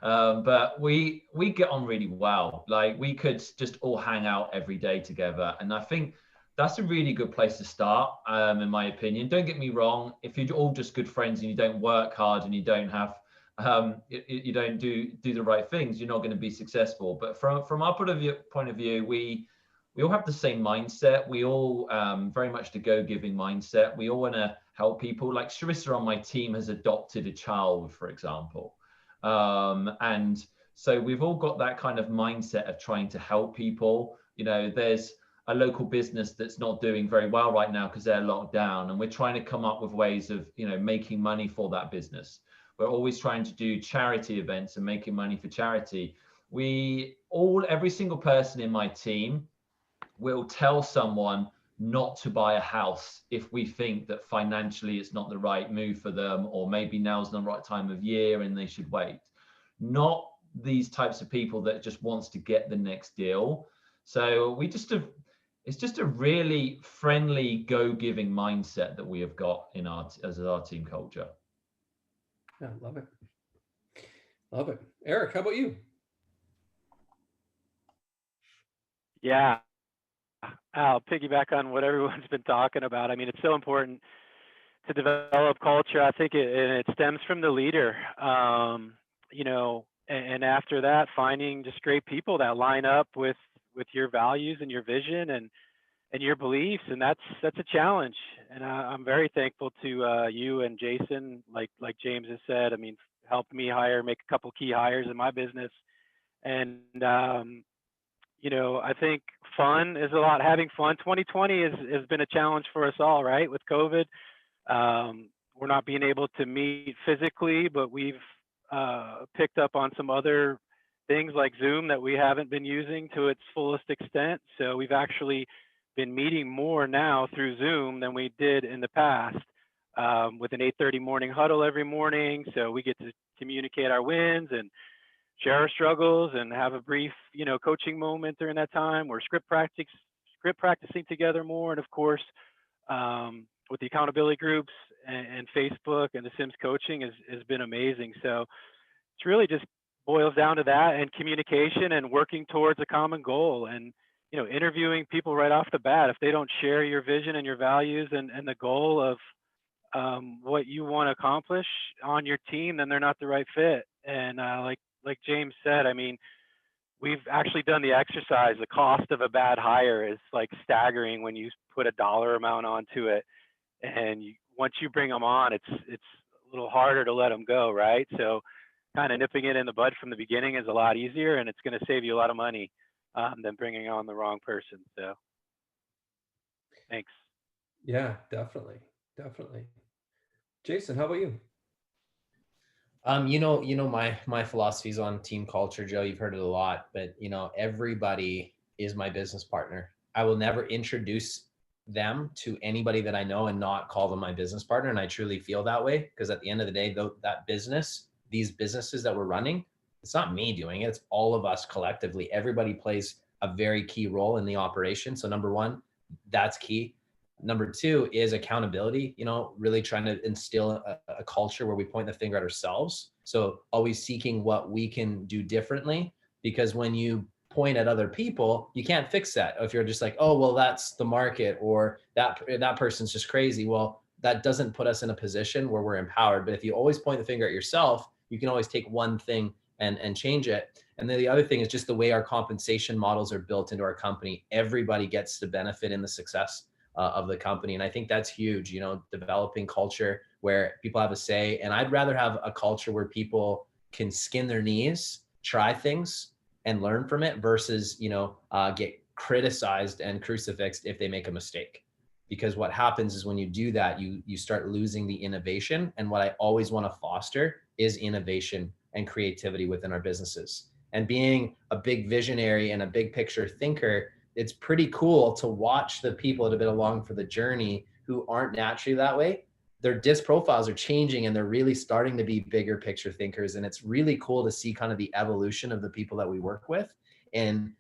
but we get on really well. Like we could just all hang out every day together. And I think that's a really good place to start, in my opinion. Don't get me wrong. If you're all just good friends and you don't work hard and you don't have, you don't do the right things, you're not going to be successful. But from our point of view, we all have the same mindset. We all very much the go-giving mindset. We all want to help people. Like Sharissa on my team has adopted a child, for example. And so we've all got that kind of mindset of trying to help people. You know, there's a local business that's not doing very well right now because they're locked down. And we're trying to come up with ways of, you know, making money for that business. We're always trying to do charity events and making money for charity. Every single person in my team will tell someone not to buy a house if we think that financially it's not the right move for them, or maybe now's not the right time of year and they should wait. Not these types of people that just wants to get the next deal. So it's just a really friendly, go-giving mindset that we have got as our team culture. Yeah, love it. Love it. Eric, how about you? Yeah, I'll piggyback on what everyone's been talking about. I mean, it's so important to develop culture. I think it stems from the leader. You know, and after that, finding just great people that line up with your values and your vision and your beliefs, and that's a challenge. And I'm very thankful to you and Jason, like James has said. I mean, helped me make a couple key hires in my business, and you know, I think fun is a lot. Having fun. 2020 has been a challenge for us all, right? With COVID, we're not being able to meet physically, but we've picked up on some other things like Zoom that we haven't been using to its fullest extent. So we've actually been meeting more now through Zoom than we did in the past, with an 8:30 morning huddle every morning. So we get to communicate our wins and share our struggles and have a brief, you know, coaching moment during that time. We're script practicing together more. And of course, with the accountability groups and Facebook and the Sims coaching has been amazing. So it's really just boils down to that and communication and working towards a common goal, and, you know, interviewing people right off the bat. If they don't share your vision and your values and the goal of what you want to accomplish on your team, then they're not the right fit. And like James said, I mean, we've actually done the exercise. The cost of a bad hire is like staggering when you put a dollar amount onto it. And once you bring them on, it's a little harder to let them go, right? So kind of nipping it in the bud from the beginning is a lot easier, and it's going to save you a lot of money than bringing on the wrong person. So thanks. Yeah, definitely. Jason, how about you? You know, my philosophies on team culture, Joe, you've heard it a lot, but you know, everybody is my business partner. I will never introduce them to anybody that I know and not call them my business partner. And I truly feel that way, because at the end of the day, though, that business, these businesses that we're running, it's not me doing it. It's all of us collectively. Everybody plays a very key role in the operation. So number one, that's key. Number two is accountability, you know, really trying to instill a culture where we point the finger at ourselves. So always seeking what we can do differently, because when you point at other people, you can't fix that. If you're just like, oh, well, that's the market, or that person's just crazy. Well, that doesn't put us in a position where we're empowered. But if you always point the finger at yourself, you can always take one thing and change it. And then the other thing is just the way our compensation models are built into our company. Everybody gets to benefit in the success of the company. And I think that's huge, you know, developing culture where people have a say. And I'd rather have a culture where people can skin their knees, try things and learn from it, versus, you know, get criticized and crucifixed if they make a mistake. Because what happens is when you do that, you start losing the innovation. And what I always want to foster is innovation and creativity within our businesses. And being a big visionary and a big picture thinker, it's pretty cool to watch the people that have been along for the journey who aren't naturally that way. Their disc profiles are changing and they're really starting to be bigger picture thinkers. And it's really cool to see kind of the evolution of the people that we work with. And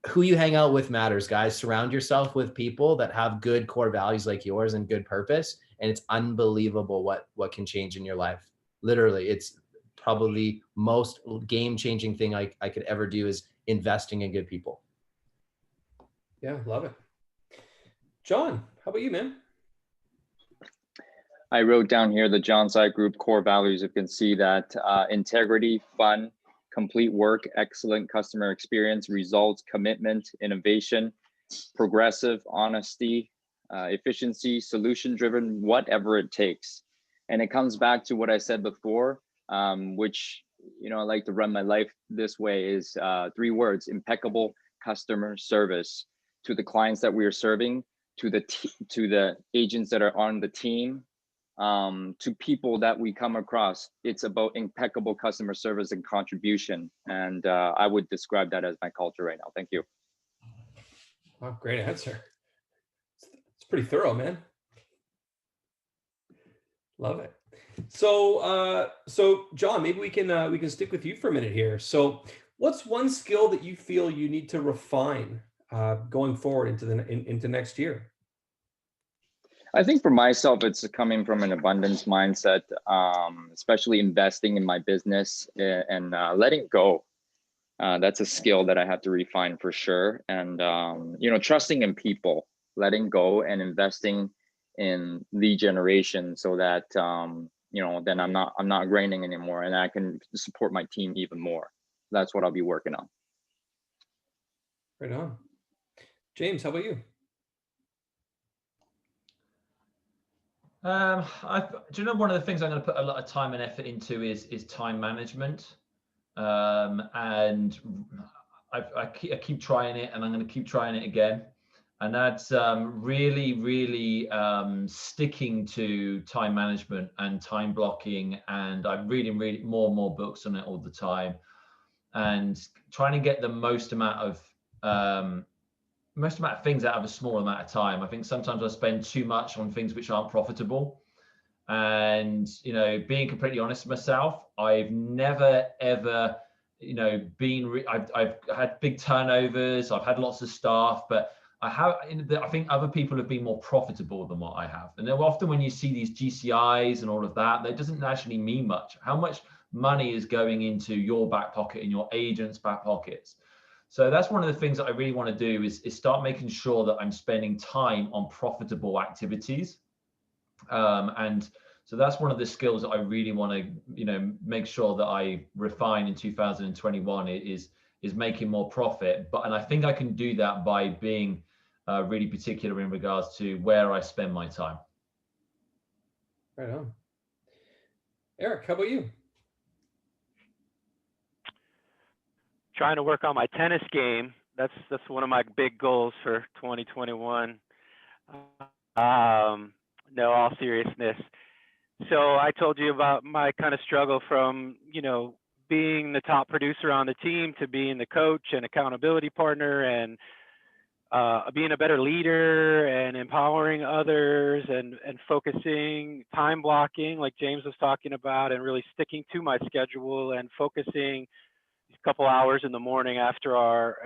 who you hang out with matters, guys. Surround yourself with people that have good core values like yours and good purpose. And it's unbelievable what can change in your life. Literally, it's probably most game-changing thing I could ever do is investing in good people. Yeah, love it. John, how about you, man? I wrote down here the John Side Group core values. You can see that integrity, fun, complete work, excellent customer experience, results, commitment, innovation, progressive, honesty, efficiency, solution-driven, whatever it takes. And it comes back to what I said before, which, you know, I like to run my life this way, is 3 words: impeccable customer service to the clients that we are serving, to the agents that are on the team, to people that we come across. It's about impeccable customer service and contribution. And I would describe that as my culture right now. Thank you. Wow, great answer. It's pretty thorough, man. Love it. So, John, maybe we can stick with you for a minute here. So, what's one skill that you feel you need to refine going forward into next year? I think for myself, it's coming from an abundance mindset, especially investing in my business and letting go. That's a skill that I have to refine for sure. And, you know, trusting in people, letting go and investing in lead generation so that then I'm not grinding anymore, and I can support my team even more. That's what I'll be working on. Right on. James, how about you? Do you know, one of the things I'm going to put a lot of time and effort into is time management. And I keep trying it, and I'm going to keep trying it again. And that's really sticking to time management and time blocking. And I'm reading more and more books on it all the time, and trying to get the most amount of things out of a small amount of time. I think sometimes I spend too much on things which aren't profitable. And, being completely honest with myself, I've never, ever, I've had big turnovers. I've had lots of staff, but I think other people have been more profitable than what I have. And then often when you see these GCIs and all of that, that doesn't actually mean much. How much money is going into your back pocket and your agent's back pockets? So that's one of the things that I really want to do is start making sure that I'm spending time on profitable activities. And so that's one of the skills that I really want to, make sure that I refine in 2021 is making more profit. And I think I can do that by being really particular in regards to where I spend my time. Right on. Eric, how about you? Trying to work on my tennis game. That's one of my big goals for 2021. No, all seriousness. So I told you about my kind of struggle from, being the top producer on the team to being the coach and accountability partner, and being a better leader and empowering others, and focusing, time blocking, like James was talking about, and really sticking to my schedule and focusing a couple hours in the morning after our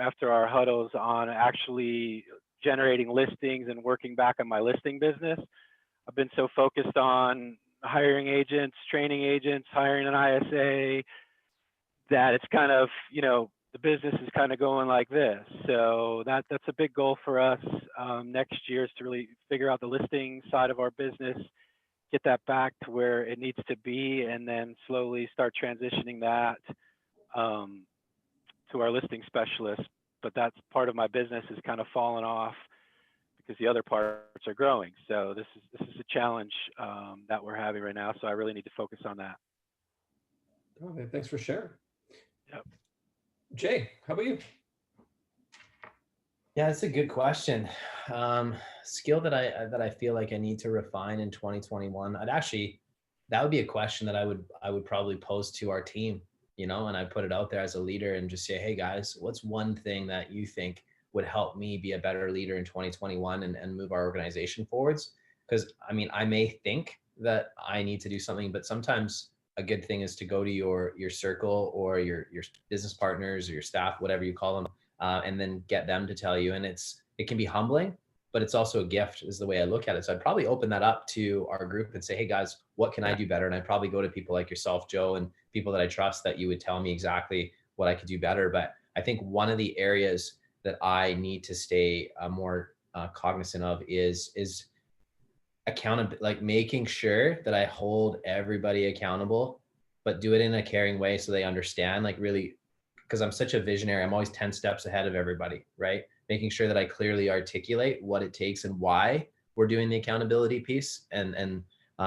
huddles on actually generating listings and working back on my listing business. I've been so focused on hiring agents, training agents, hiring an ISA, that it's kind of, the business is kind of going like this. So that's a big goal for us next year, is to really figure out the listing side of our business, get that back to where it needs to be, and then slowly start transitioning that to our listing specialist. But that's part of my business is kind of fallen off because the other parts are growing. So this is a challenge that we're having right now. So I really need to focus on that. Okay, thanks for sharing. Yep. Jay, how about you? Yeah, that's a good question. Skill that I feel like I need to refine in 2021. That would be a question that I would probably pose to our team, and I put it out there as a leader and just say, hey guys, what's one thing that you think would help me be a better leader in 2021 and move our organization forwards? Because I may think that I need to do something, but sometimes a good thing is to go to your circle or your business partners or your staff, whatever you call them, and then get them to tell you. And it can be humbling, but it's also a gift, is the way I look at it. So I'd probably open that up to our group and say, hey guys, what can I do better? And I'd probably go to people like yourself, Joe, and people that I trust, that you would tell me exactly what I could do better. But I think one of the areas that I need to stay more cognizant of is accountability, like making sure that I hold everybody accountable, but do it in a caring way so they understand, like really, because I'm such a visionary, I'm always 10 steps ahead of everybody, right? Making sure that I clearly articulate what it takes and why we're doing the accountability piece, and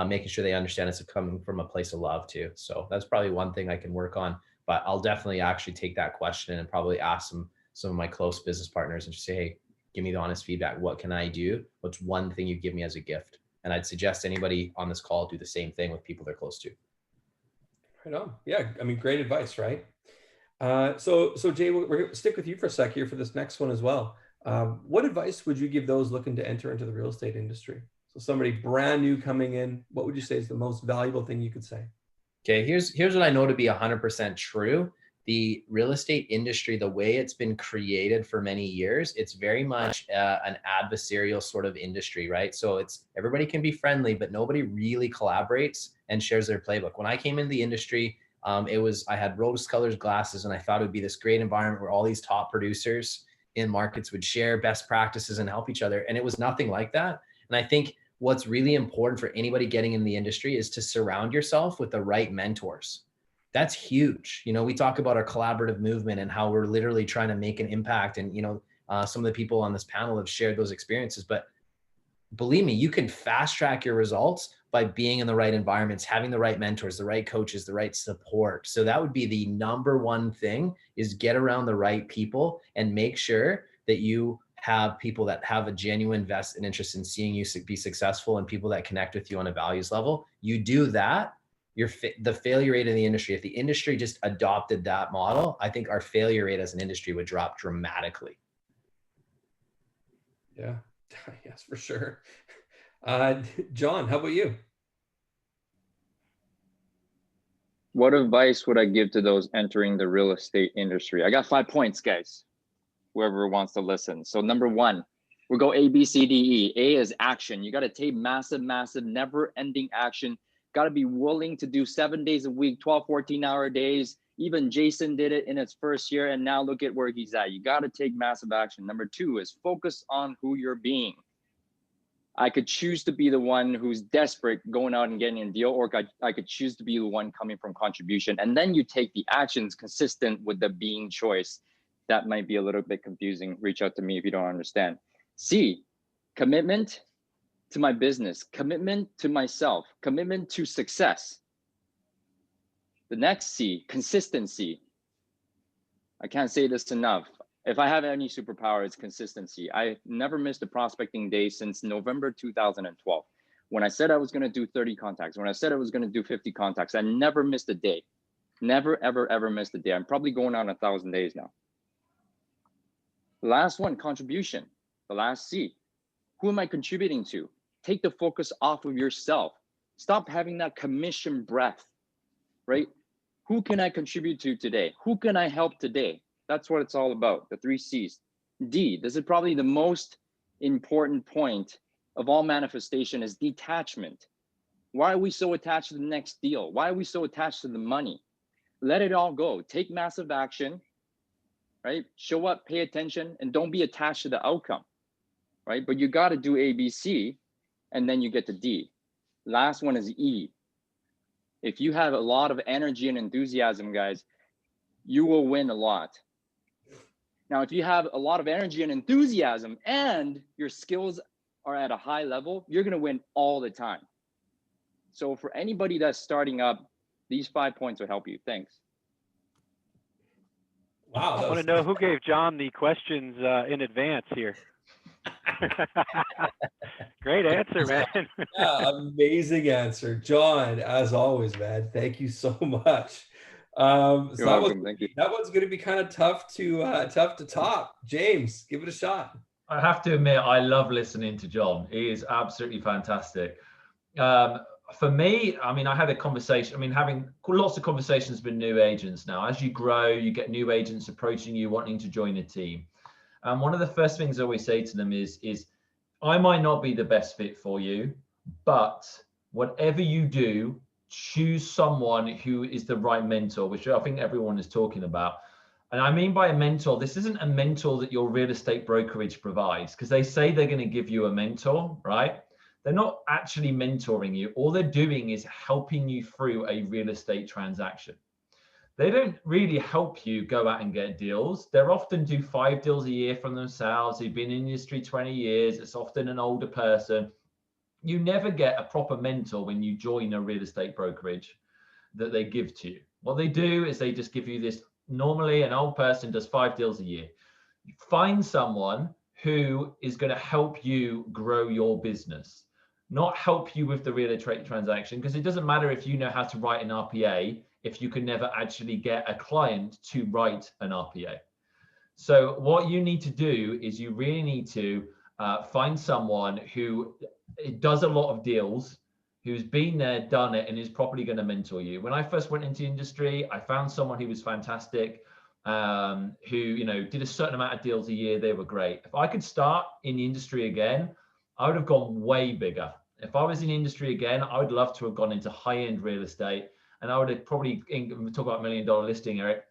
making sure they understand it's coming from a place of love too. So that's probably one thing I can work on, but I'll definitely actually take that question and probably ask some of my close business partners and just say, hey, give me the honest feedback. What can I do? What's one thing you give me as a gift? And I'd suggest anybody on this call do the same thing with people they're close to. Right on. Yeah, great advice, right? So Jay, we're going to stick with you for a sec here for this next one as well. What advice would you give those looking to enter into the real estate industry? So somebody brand new coming in, what would you say is the most valuable thing you could say? Okay, here's what I know to be 100% true. The real estate industry, the way it's been created for many years, it's very much an adversarial sort of industry, right? So it's everybody can be friendly, but nobody really collaborates and shares their playbook. When I came into the industry, I had rose-colored glasses, and I thought it would be this great environment where all these top producers in markets would share best practices and help each other. And it was nothing like that. And I think what's really important for anybody getting in the industry is to surround yourself with the right mentors. That's huge. You know, we talk about our collaborative movement and how we're literally trying to make an impact. And, you know, some of the people on this panel have shared those experiences, but believe me, you can fast track your results by being in the right environments, having the right mentors, the right coaches, the right support. So that would be the number one thing, is get around the right people and make sure that you have people that have a genuine vested interest in seeing you be successful and people that connect with you on a values level. You do that, the failure rate in the industry, if the industry just adopted that model, I think our failure rate as an industry would drop dramatically. Yeah, yes, for sure. John, how about you? What advice would I give to those entering the real estate industry? I got 5 points, guys, whoever wants to listen. So number one, we'll go A, B, C, D, E. A is action. You got to take massive, never ending action. Got to be willing to do 7 days a week, 12, 14-hour days. Even Jason did it in his first year, and now look at where he's at. You got to take massive action. Number two is focus on who you're being. I could choose to be the one who's desperate going out and getting a deal, or I could choose to be the one coming from contribution. And then you take the actions consistent with the being choice. That might be a little bit confusing. Reach out to me if you don't understand. C, commitment to my business, commitment to myself, commitment to success. The next C, consistency. I can't say this enough. If I have any superpower, it's consistency. I never missed a prospecting day since November 2012. When I said I was going to do 30 contacts, when I said I was going to do 50 contacts, I never missed a day. Never, ever, ever missed a day. I'm probably going on 1,000 days now. The last one, contribution. The last C. Who am I contributing to? Take the focus off of yourself. Stop having that commission breath, right? Who can I contribute to today? Who can I help today? That's what it's all about, the 3 C's. D, this is probably the most important point of all manifestation, is detachment. Why are we so attached to the next deal? Why are we so attached to the money? Let it all go. Take massive action, right? Show up, pay attention, and don't be attached to the outcome, right? But you got to do A, B, C, and then you get to D. Last one is E. If you have a lot of energy and enthusiasm, guys, you will win a lot. Now, if you have a lot of energy and enthusiasm and your skills are at a high level, you're going to win all the time. So for anybody that's starting up, these 5 points will help you. Thanks. Wow. I want to know who gave John the questions in advance here. Great answer, man. Yeah, amazing answer. John, as always, man. Thank you so much. So You're welcome. Thank you. that one's going to be kind of tough to top. James, give it a shot. I have to admit, I love listening to John. He is absolutely fantastic. For me, I mean, I had a conversation. I mean, having lots of conversations with new agents now. As you grow, you get new agents approaching you, wanting to join a team. And one of the first things I always say to them is I might not be the best fit for you, but whatever you do, choose someone who is the right mentor, which I think everyone is talking about. And I mean by a mentor, this isn't a mentor that your real estate brokerage provides, because they say they're going to give you a mentor, right? They're not actually mentoring you. All they're doing is helping you through a real estate transaction. They don't really help you go out and get deals. They're often do 5 deals a year from themselves. They've been in the industry 20 years. It's often an older person. You never get a proper mentor when you join a real estate brokerage that they give to you. What they do is they just give you this. Normally, an old person does 5 deals a year. Find someone who is going to help you grow your business, not help you with the real estate transaction, because it doesn't matter if you know how to write an RPA if you can never actually get a client to write an RPA. So what you need to do is you really need to find someone who does a lot of deals, who's been there, done it, and is properly going to mentor you. When I first went into the industry, I found someone who was fantastic, who did a certain amount of deals a year. They were great. If I could start in the industry again, I would have gone way bigger. If I was in the industry again, I would love to have gone into high-end real estate, and I would have probably, talk about $1 million listing, Eric,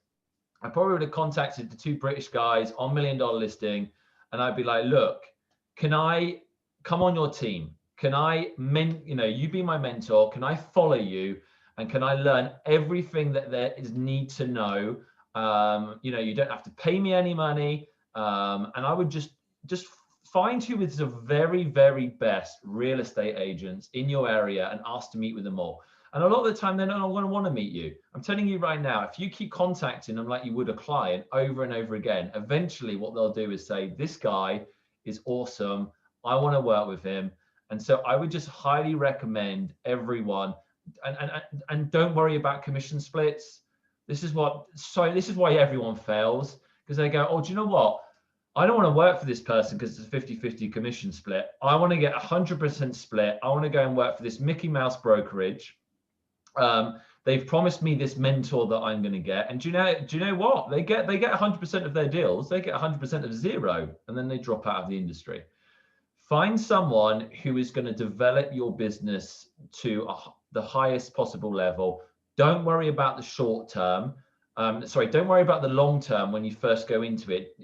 I probably would have contacted the 2 British guys on $1 million listing, and I'd be like, look, can I come on your team? can I you be my mentor? Can I follow you? And can I learn everything that there is need to know? You don't have to pay me any money. And I would just find who is the very, very best real estate agents in your area and ask to meet with them all. And a lot of the time, they're not going to want to meet you. I'm telling you right now, if you keep contacting them like you would a client over and over again, eventually what they'll do is say, this guy is awesome. I want to work with him. And so I would just highly recommend everyone, and don't worry about commission splits. This is why everyone fails, because they go, oh, do you know what? I don't want to work for this person because it's a 50-50 commission split. I want to get 100% split. I want to go and work for this Mickey Mouse brokerage. They've promised me this mentor that I'm going to get. And do you know what? They get 100% of their deals. They get 100% of zero, and then they drop out of the industry. Find someone who is going to develop your business to the highest possible level. Don't worry about the short term. Don't worry about the long term when you first go into it.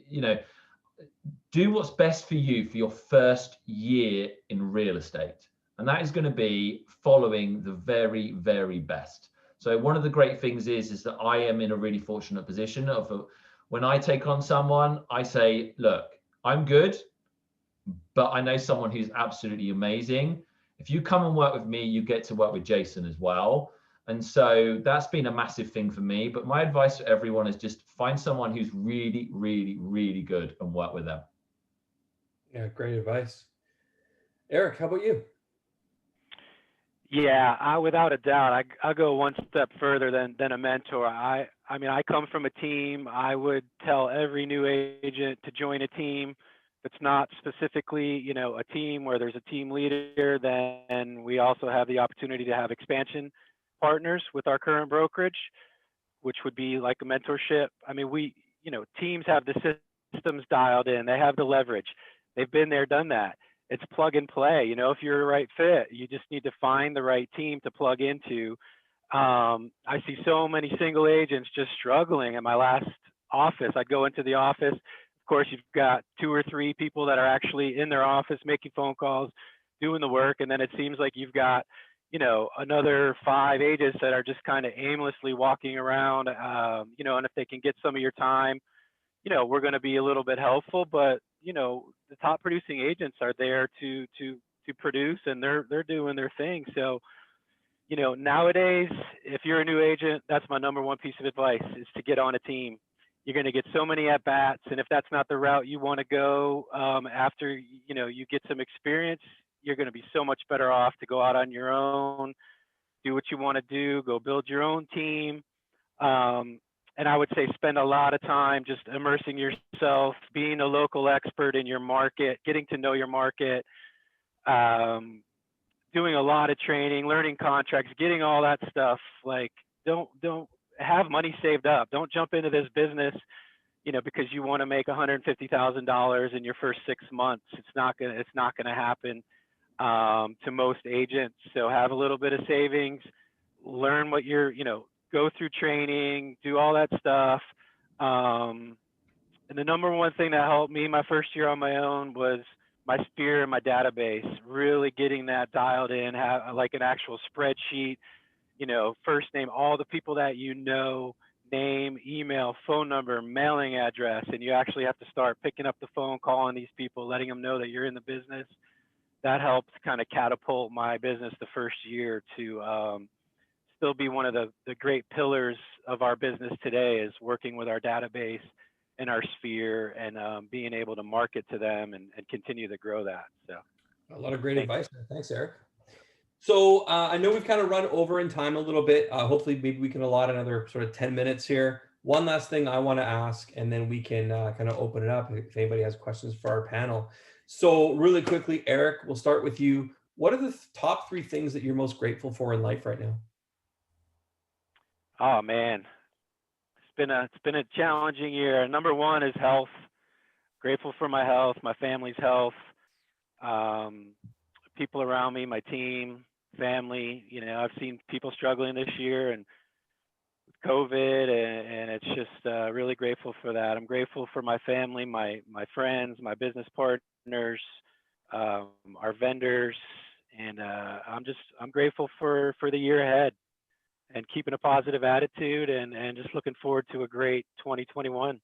Do what's best for you for your first year in real estate. And that is going to be following the very, very best. So one of the great things is that I am in a really fortunate position of when I take on someone, I say, look, I'm good, but I know someone who's absolutely amazing. If you come and work with me, you get to work with Jason as well. And so that's been a massive thing for me. But my advice to everyone is just find someone who's really, really, really good and work with them. Yeah, great advice. Eric, how about you? Yeah, without a doubt, I'll go one step further than a mentor. I mean, I come from a team. I would tell every new agent to join a team. If it's not specifically, a team where there's a team leader, then we also have the opportunity to have expansion partners with our current brokerage, which would be like a mentorship. I mean, teams have the systems dialed in. They have the leverage. They've been there, done that. It's plug and play. If you're a right fit, you just need to find the right team to plug into. I see so many single agents just struggling. At my last office, I'd go into the office. Of course, you've got 2 or 3 people that are actually in their office making phone calls, doing the work. And then it seems like you've got, another 5 agents that are just kind of aimlessly walking around, and if they can get some of your time, we're going to be a little bit helpful, but the top producing agents are there to produce, and they're doing their thing. So, nowadays, if you're a new agent, that's my number one piece of advice, is to get on a team. You're going to get so many at bats, and if that's not the route you want to go, after you get some experience, you're going to be so much better off to go out on your own, do what you want to do, go build your own team. And I would say spend a lot of time just immersing yourself, being a local expert in your market, getting to know your market, doing a lot of training, learning contracts, getting all that stuff. Like, don't have money saved up. Don't jump into this business, because you want to make $150,000 in your first 6 months. It's not gonna happen to most agents. So have a little bit of savings, learn what you're, go through training, do all that stuff. And the number one thing that helped me my first year on my own was my Sphere and my database, really getting that dialed in, have like an actual spreadsheet, first name, all the people that name, email, phone number, mailing address, and you actually have to start picking up the phone, calling these people, letting them know that you're in the business. That helped kind of catapult my business the first year to still be one of the great pillars of our business today, is working with our database and our Sphere, and being able to market to them and continue to grow that. So a lot of great advice. Thanks, Eric. So I know we've kind of run over in time a little bit. Hopefully maybe we can allot another sort of 10 minutes here. One last thing I want to ask, and then we can kind of open it up if anybody has questions for our panel. So really quickly, Eric, we'll start with you. What are the top 3 things that you're most grateful for in life right now? Oh man, it's been a challenging year. Number one is health. Grateful for my health, my family's health, people around me, my team, family. I've seen people struggling this year and COVID, and it's just really grateful for that. I'm grateful for my family, my friends, my business partners, our vendors, And I'm grateful for the year ahead and keeping a positive attitude and just looking forward to a great 2021.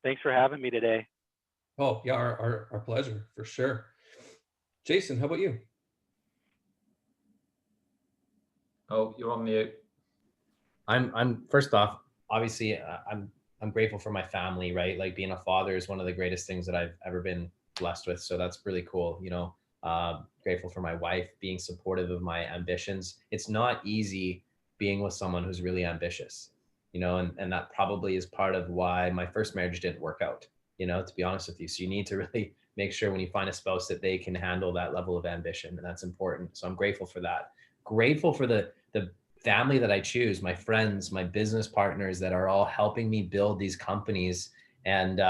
Thanks for having me today. Oh yeah, our pleasure for sure. Jason, how about you? Oh, you're on mute. I'm first off, obviously, I'm grateful for my family, right? Like being a father is one of the greatest things that I've ever been blessed with. So that's really cool. Grateful for my wife being supportive of my ambitions. It's not easy being with someone who's really ambitious, and that probably is part of why my first marriage didn't work out, to be honest with you. So you need to really make sure when you find a spouse that they can handle that level of ambition, and that's important. So I'm grateful for that. Grateful for the family that I choose, my friends, my business partners that are all helping me build these companies. And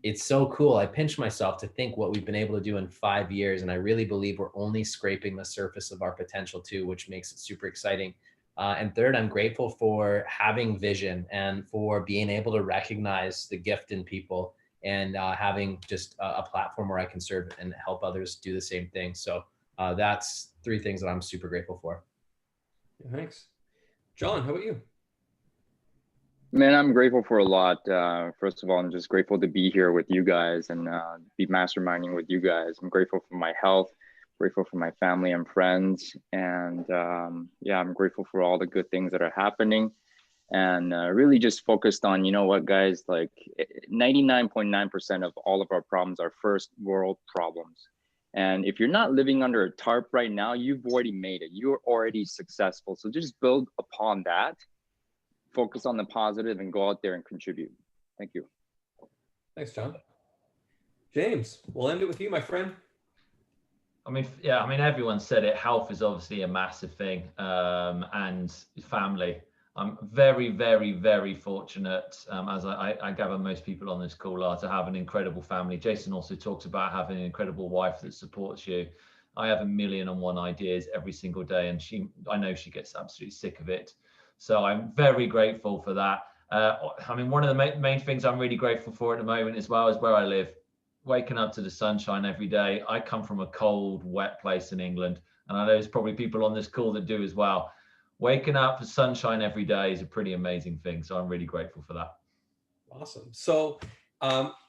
it's so cool. I pinch myself to think what we've been able to do in 5 years. And I really believe we're only scraping the surface of our potential too, which makes it super exciting. And third, I'm grateful for having vision and for being able to recognize the gift in people and having just a platform where I can serve and help others do the same thing. So that's 3 things that I'm super grateful for. Thanks. John, how about you? Man, I'm grateful for a lot. First of all, I'm just grateful to be here with you guys and be masterminding with you guys. I'm grateful for my health, grateful for my family and friends. And yeah, I'm grateful for all the good things that are happening. And really just focused on, you know what, guys, like 99.9% of all of our problems are first world problems. And if you're not living under a tarp right now, you've already made it. You're already successful. So just build upon that, focus on the positive, and go out there and contribute. Thank you. Thanks, John. James, we'll end it with you, my friend. Everyone said it. Health is obviously a massive thing, and family. I'm very, very, very fortunate, as I gather most people on this call are, to have an incredible family. Jason also talks about having an incredible wife that supports you. I have 1,000,001 ideas every single day, and I know she gets absolutely sick of it. So I'm very grateful for that. One of the main things I'm really grateful for at the moment as well is where I live. Waking up to the sunshine every day. I come from a cold, wet place in England, and I know there's probably people on this call that do as well. Waking up for sunshine every day is a pretty amazing thing. So I'm really grateful for that. Awesome. So,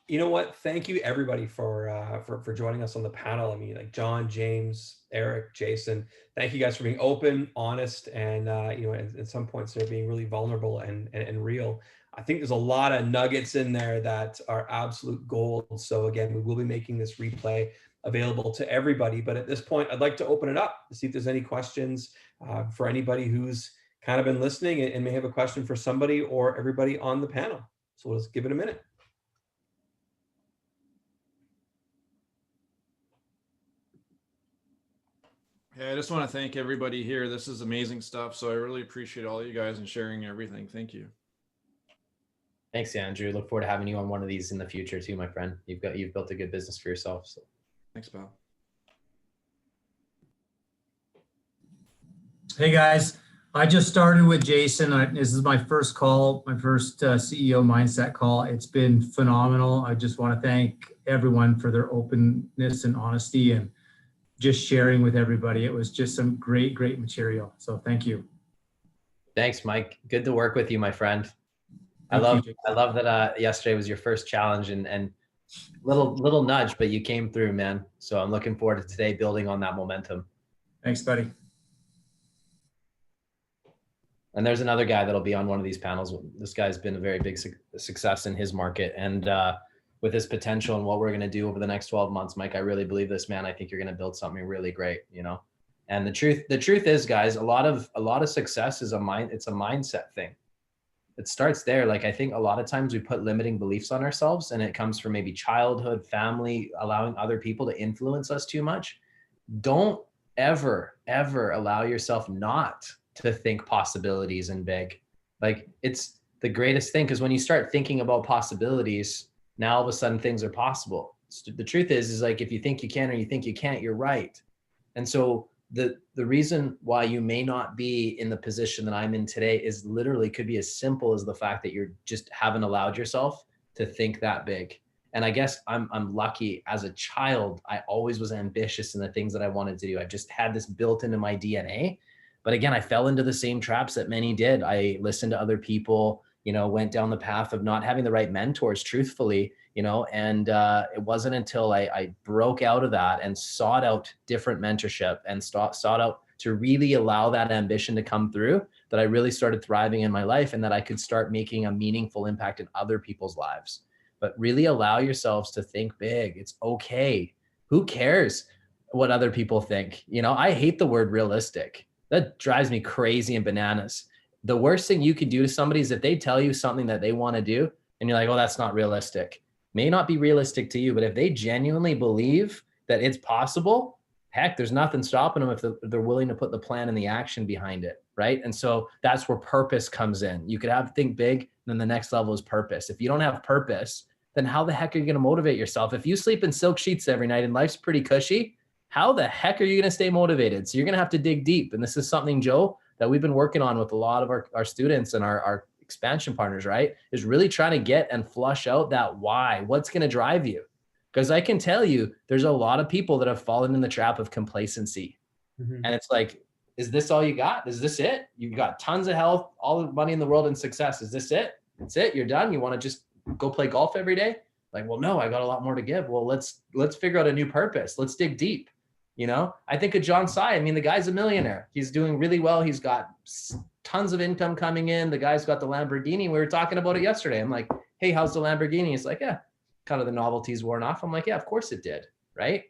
you know what? Thank you everybody for joining us on the panel. Like John, James, Eric, Jason, thank you guys for being open, honest, and at some points they're being really vulnerable and real. I think there's a lot of nuggets in there that are absolute gold. So again, we will be making this replay available to everybody. But at this point, I'd like to open it up to see if there's any questions for anybody who's kind of been listening and may have a question for somebody or everybody on the panel. So let's give it a minute. Yeah, I just want to thank everybody here. This is amazing stuff. So I really appreciate all you guys and sharing everything. Thank you. Thanks, Andrew. Look forward to having you on one of these in the future too, my friend. You've built a good business for yourself. So thanks, pal. Hey guys, I just started with Jason. This is my first call, my first CEO mindset call. It's been phenomenal. I just want to thank everyone for their openness and honesty and just sharing with everybody. It was just some great material. So thank you. Thanks, Mike. Good to work with you, my friend. I love that yesterday was your first challenge and little nudge, but you came through, man. So I'm looking forward to today building on that momentum. Thanks, buddy. And there's another guy that'll be on one of these panels. This guy's been a very big success in his market. And with his potential and what we're going to do over the next 12 months, Mike, I really believe this, man. I think you're going to build something really great, And the truth is, guys, a lot of success is it's a mindset thing. It starts there. Like, I think a lot of times we put limiting beliefs on ourselves, and it comes from maybe childhood, family, allowing other people to influence us too much. Don't ever allow yourself not to think possibilities and big. Like, it's the greatest thing, because when you start thinking about possibilities, now all of a sudden things are possible. The truth is like, if you think you can or you think you can't, you're right. And so the reason why you may not be in the position that I'm in today is literally could be as simple as the fact that you're just haven't allowed yourself to think that big. And I guess I'm lucky. As a child, I always was ambitious in the things that I wanted to do. I just had this built into my DNA. But again, I fell into the same traps that many did. I listened to other people, went down the path of not having the right mentors, truthfully, and it wasn't until I broke out of that and sought out different mentorship and sought out to really allow that ambition to come through, that I really started thriving in my life, and that I could start making a meaningful impact in other people's lives. But really allow yourselves to think big. It's okay. Who cares what other people think? I hate the word realistic. That drives me crazy and bananas. The worst thing you could do to somebody is if they tell you something that they want to do and you're like, oh, that's not realistic. May not be realistic to you, but if they genuinely believe that it's possible, heck, there's nothing stopping them if they're willing to put the plan and the action behind it, right? And so that's where purpose comes in. You could think big, and then the next level is purpose. If you don't have purpose, then how the heck are you going to motivate yourself? If you sleep in silk sheets every night and life's pretty cushy, how the heck are you going to stay motivated? So you're going to have to dig deep. And this is something, Joe, that we've been working on with a lot of our students and our expansion partners, right? Is really trying to get and flush out that why. What's going to drive you? Because I can tell you, there's a lot of people that have fallen in the trap of complacency. Mm-hmm. And it's like, is this all you got? Is this it? You've got tons of health, all the money in the world, and success. Is this it? That's it? You're done? You want to just go play golf every day? Like, well, no, I got a lot more to give. Well, let's figure out a new purpose. Let's dig deep. I think of John Tsai. I mean, the guy's a millionaire. He's doing really well. He's got tons of income coming in. The guy's got the Lamborghini. We were talking about it yesterday. I'm like, hey, how's the Lamborghini? He's like, yeah, kind of the novelty's worn off. I'm like, yeah, of course it did. Right.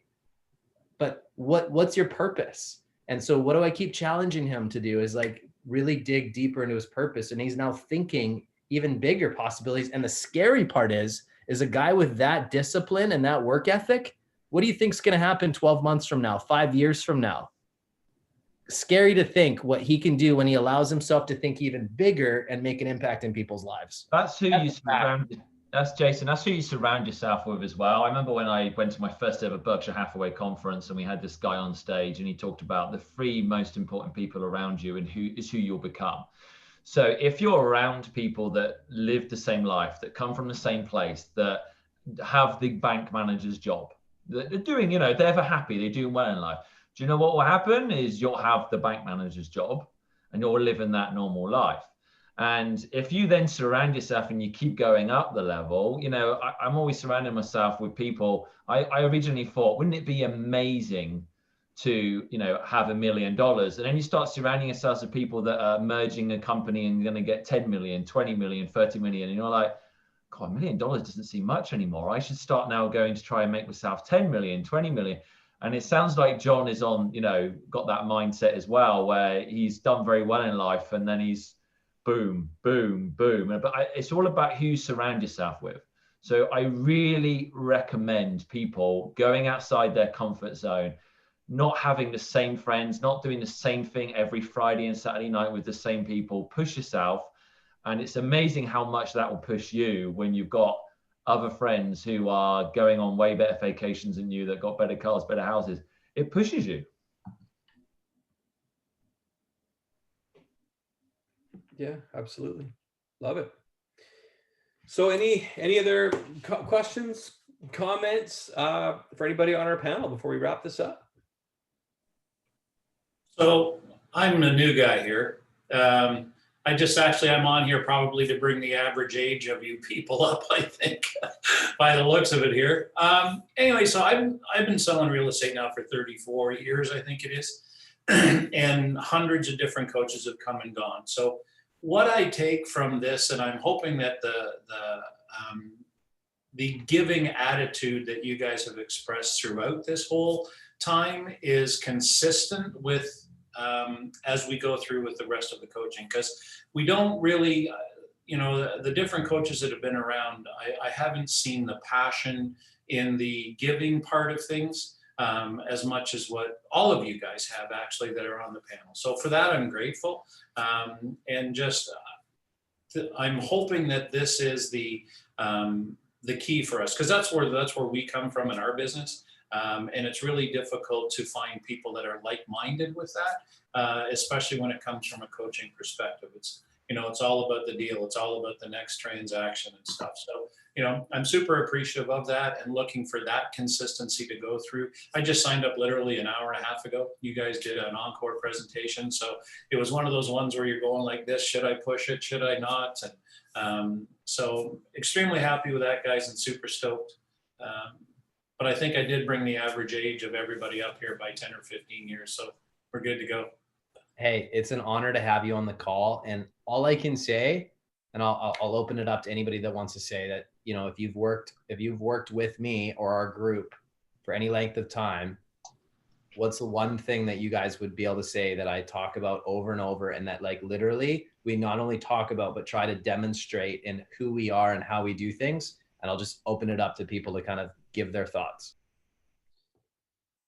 But what's your purpose? And so what do I keep challenging him to do is like really dig deeper into his purpose. And he's now thinking even bigger possibilities. And the scary part is a guy with that discipline and that work ethic. What do you think is going to happen 12 months from now, 5 years from now? Scary to think what he can do when he allows himself to think even bigger and make an impact in people's lives. That's who you surround. That's Jason. That's who you surround yourself with as well. I remember when I went to my first ever Berkshire Hathaway conference, and we had this guy on stage, and he talked about the 3 most important people around you and who you'll become. So if you're around people that live the same life, that come from the same place, that have the bank manager's job, that they're doing, they're ever happy, they're doing well in life. Do you know what will happen is you'll have the bank manager's job and you'll live in that normal life. And if you then surround yourself and you keep going up the level, I'm always surrounding myself with people. I originally thought, wouldn't it be amazing to, have $1 million? And then you start surrounding yourselves with people that are merging a company and going to get 10 million, 20 million, 30 million. And you're like, God, $1 million doesn't seem much anymore. I should start now going to try and make myself 10 million, 20 million. And it sounds like John is on, got that mindset as well, where he's done very well in life and then he's boom, boom, boom. But it's all about who you surround yourself with. So I really recommend people going outside their comfort zone, not having the same friends, not doing the same thing every Friday and Saturday night with the same people. Push yourself. And it's amazing how much that will push you when you've got other friends who are going on way better vacations than you, that got better cars, better houses. It pushes you. Yeah, absolutely. Love it. So any other questions, comments for anybody on our panel before we wrap this up? So I'm a new guy here. I'm on here probably to bring the average age of you people up, I think, by the looks of it here. Anyway, so I've been selling real estate now for 34 years, I think it is. And hundreds of different coaches have come and gone. So what I take from this, and I'm hoping that the giving attitude that you guys have expressed throughout this whole time is consistent with as we go through with the rest of the coaching, because we don't really, the different coaches that have been around, I haven't seen the passion in the giving part of things as much as what all of you guys have actually that are on the panel. So for that, I'm grateful. And just, I'm hoping that this is the key for us, because that's where we come from in our business. And it's really difficult to find people that are like-minded with that, especially when it comes from a coaching perspective. it's all about the deal. It's all about the next transaction and stuff. So, I'm super appreciative of that and looking for that consistency to go through. I just signed up literally an hour and a half ago. You guys did an encore presentation. So it was one of those ones where you're going like this, should I push it? Should I not? And so extremely happy with that, guys, and super stoked. But I think I did bring the average age of everybody up here by 10 or 15 years. So we're good to go. Hey, it's an honor to have you on the call. And all I can say, and I'll open it up to anybody that wants to say that, if you've worked with me or our group for any length of time, what's the one thing that you guys would be able to say that I talk about over and over, and that like literally we not only talk about, but try to demonstrate in who we are and how we do things? And I'll just open it up to people to kind of give their thoughts.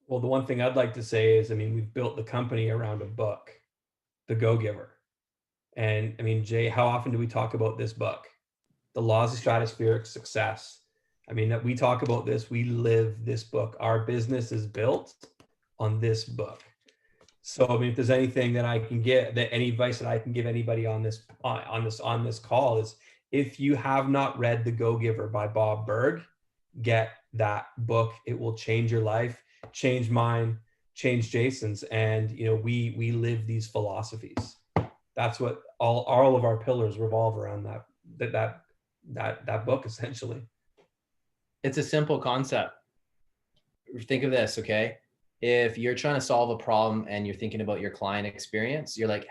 Well, the one thing I'd like to say is, we've built the company around a book, The Go-Giver. And Jay, how often do we talk about this book? The Laws of Stratospheric Success. That we talk about this, we live this book. Our business is built on this book. So, if there's anything that I can get, any advice that I can give anybody on this call is, if you have not read The Go-Giver by Bob Burg, get that book. It will change your life, change mine, change Jason's. And, we live these philosophies. That's what all of our pillars revolve around, that book, essentially. It's a simple concept. Think of this, okay? If you're trying to solve a problem and you're thinking about your client experience, you're like,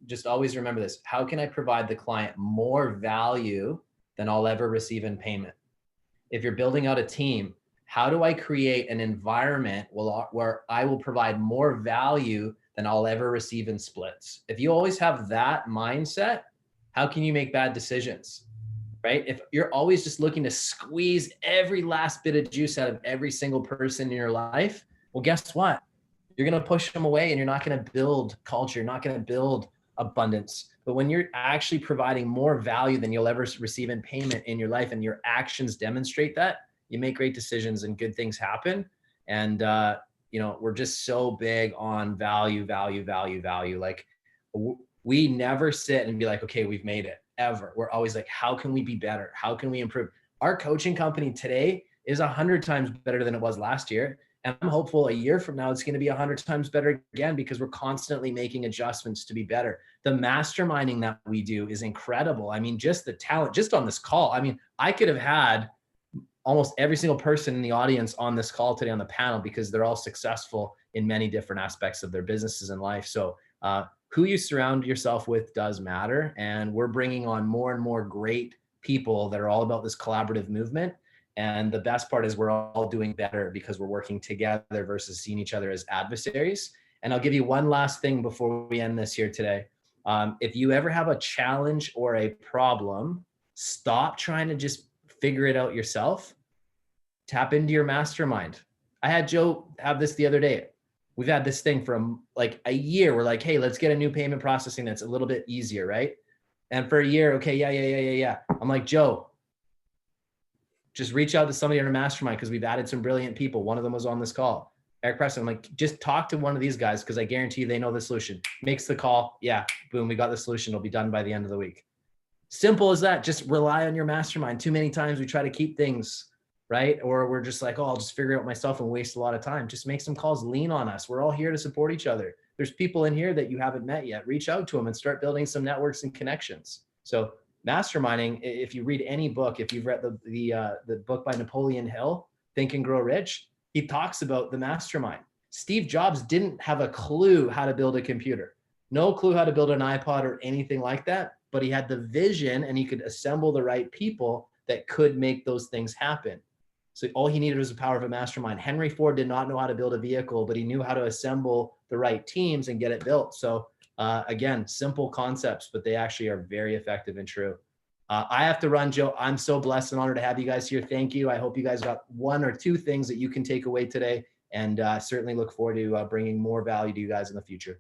just always remember this, how can I provide the client more value than I'll ever receive in payment? If you're building out a team, how do I create an environment where I will provide more value than I'll ever receive in splits? If you always have that mindset, how can you make bad decisions, right? If you're always just looking to squeeze every last bit of juice out of every single person in your life, well, guess what? You're going to push them away and you're not going to build culture. You're not going to build abundance. But when you're actually providing more value than you'll ever receive in payment in your life, and your actions demonstrate that, you make great decisions and good things happen. And, we're just so big on value. Like, we never sit and be like, okay, we've made it, ever. We're always like, how can we be better? How can we improve? Our coaching company today is 100 times better than it was last year. And I'm hopeful a year from now, it's going to be 100 times better again, because we're constantly making adjustments to be better. The masterminding that we do is incredible. Just the talent, just on this call. I could have had almost every single person in the audience on this call today on the panel, because they're all successful in many different aspects of their businesses and life. So who you surround yourself with does matter. And we're bringing on more and more great people that are all about this collaborative movement. And the best part is we're all doing better because we're working together versus seeing each other as adversaries. And I'll give you one last thing before we end this here today. If you ever have a challenge or a problem, stop trying to just figure it out yourself. Tap into your mastermind. I had Joe have this the other day. We've had this thing for like a year. We're like, hey, let's get a new payment processing that's a little bit easier, right? And for a year, okay, yeah. I'm like, Joe, just reach out to somebody in our mastermind, because we've added some brilliant people. One of them was on this call. Eric Preston. I'm like, just talk to one of these guys, because I guarantee you they know the solution. Makes the call. Yeah, boom, we got the solution. It'll be done by the end of the week. Simple as that. Just rely on your mastermind. Too many times we try to keep things, right? Or we're just like, oh, I'll just figure it out myself and waste a lot of time. Just make some calls, lean on us. We're all here to support each other. There's people in here that you haven't met yet. Reach out to them and start building some networks and connections. So masterminding, if you read any book, if you've read the book by Napoleon Hill, Think and Grow Rich, he talks about the mastermind. Steve Jobs didn't have a clue how to build a computer, no clue how to build an iPod or anything like that, but he had the vision and he could assemble the right people that could make those things happen. So all he needed was the power of a mastermind. Henry Ford did not know how to build a vehicle, but he knew how to assemble the right teams and get it built. So again, simple concepts, but they actually are very effective and true. I have to run, Joe. I'm so blessed and honored to have you guys here. Thank you. I hope you guys got one or two things that you can take away today, and certainly look forward to bringing more value to you guys in the future.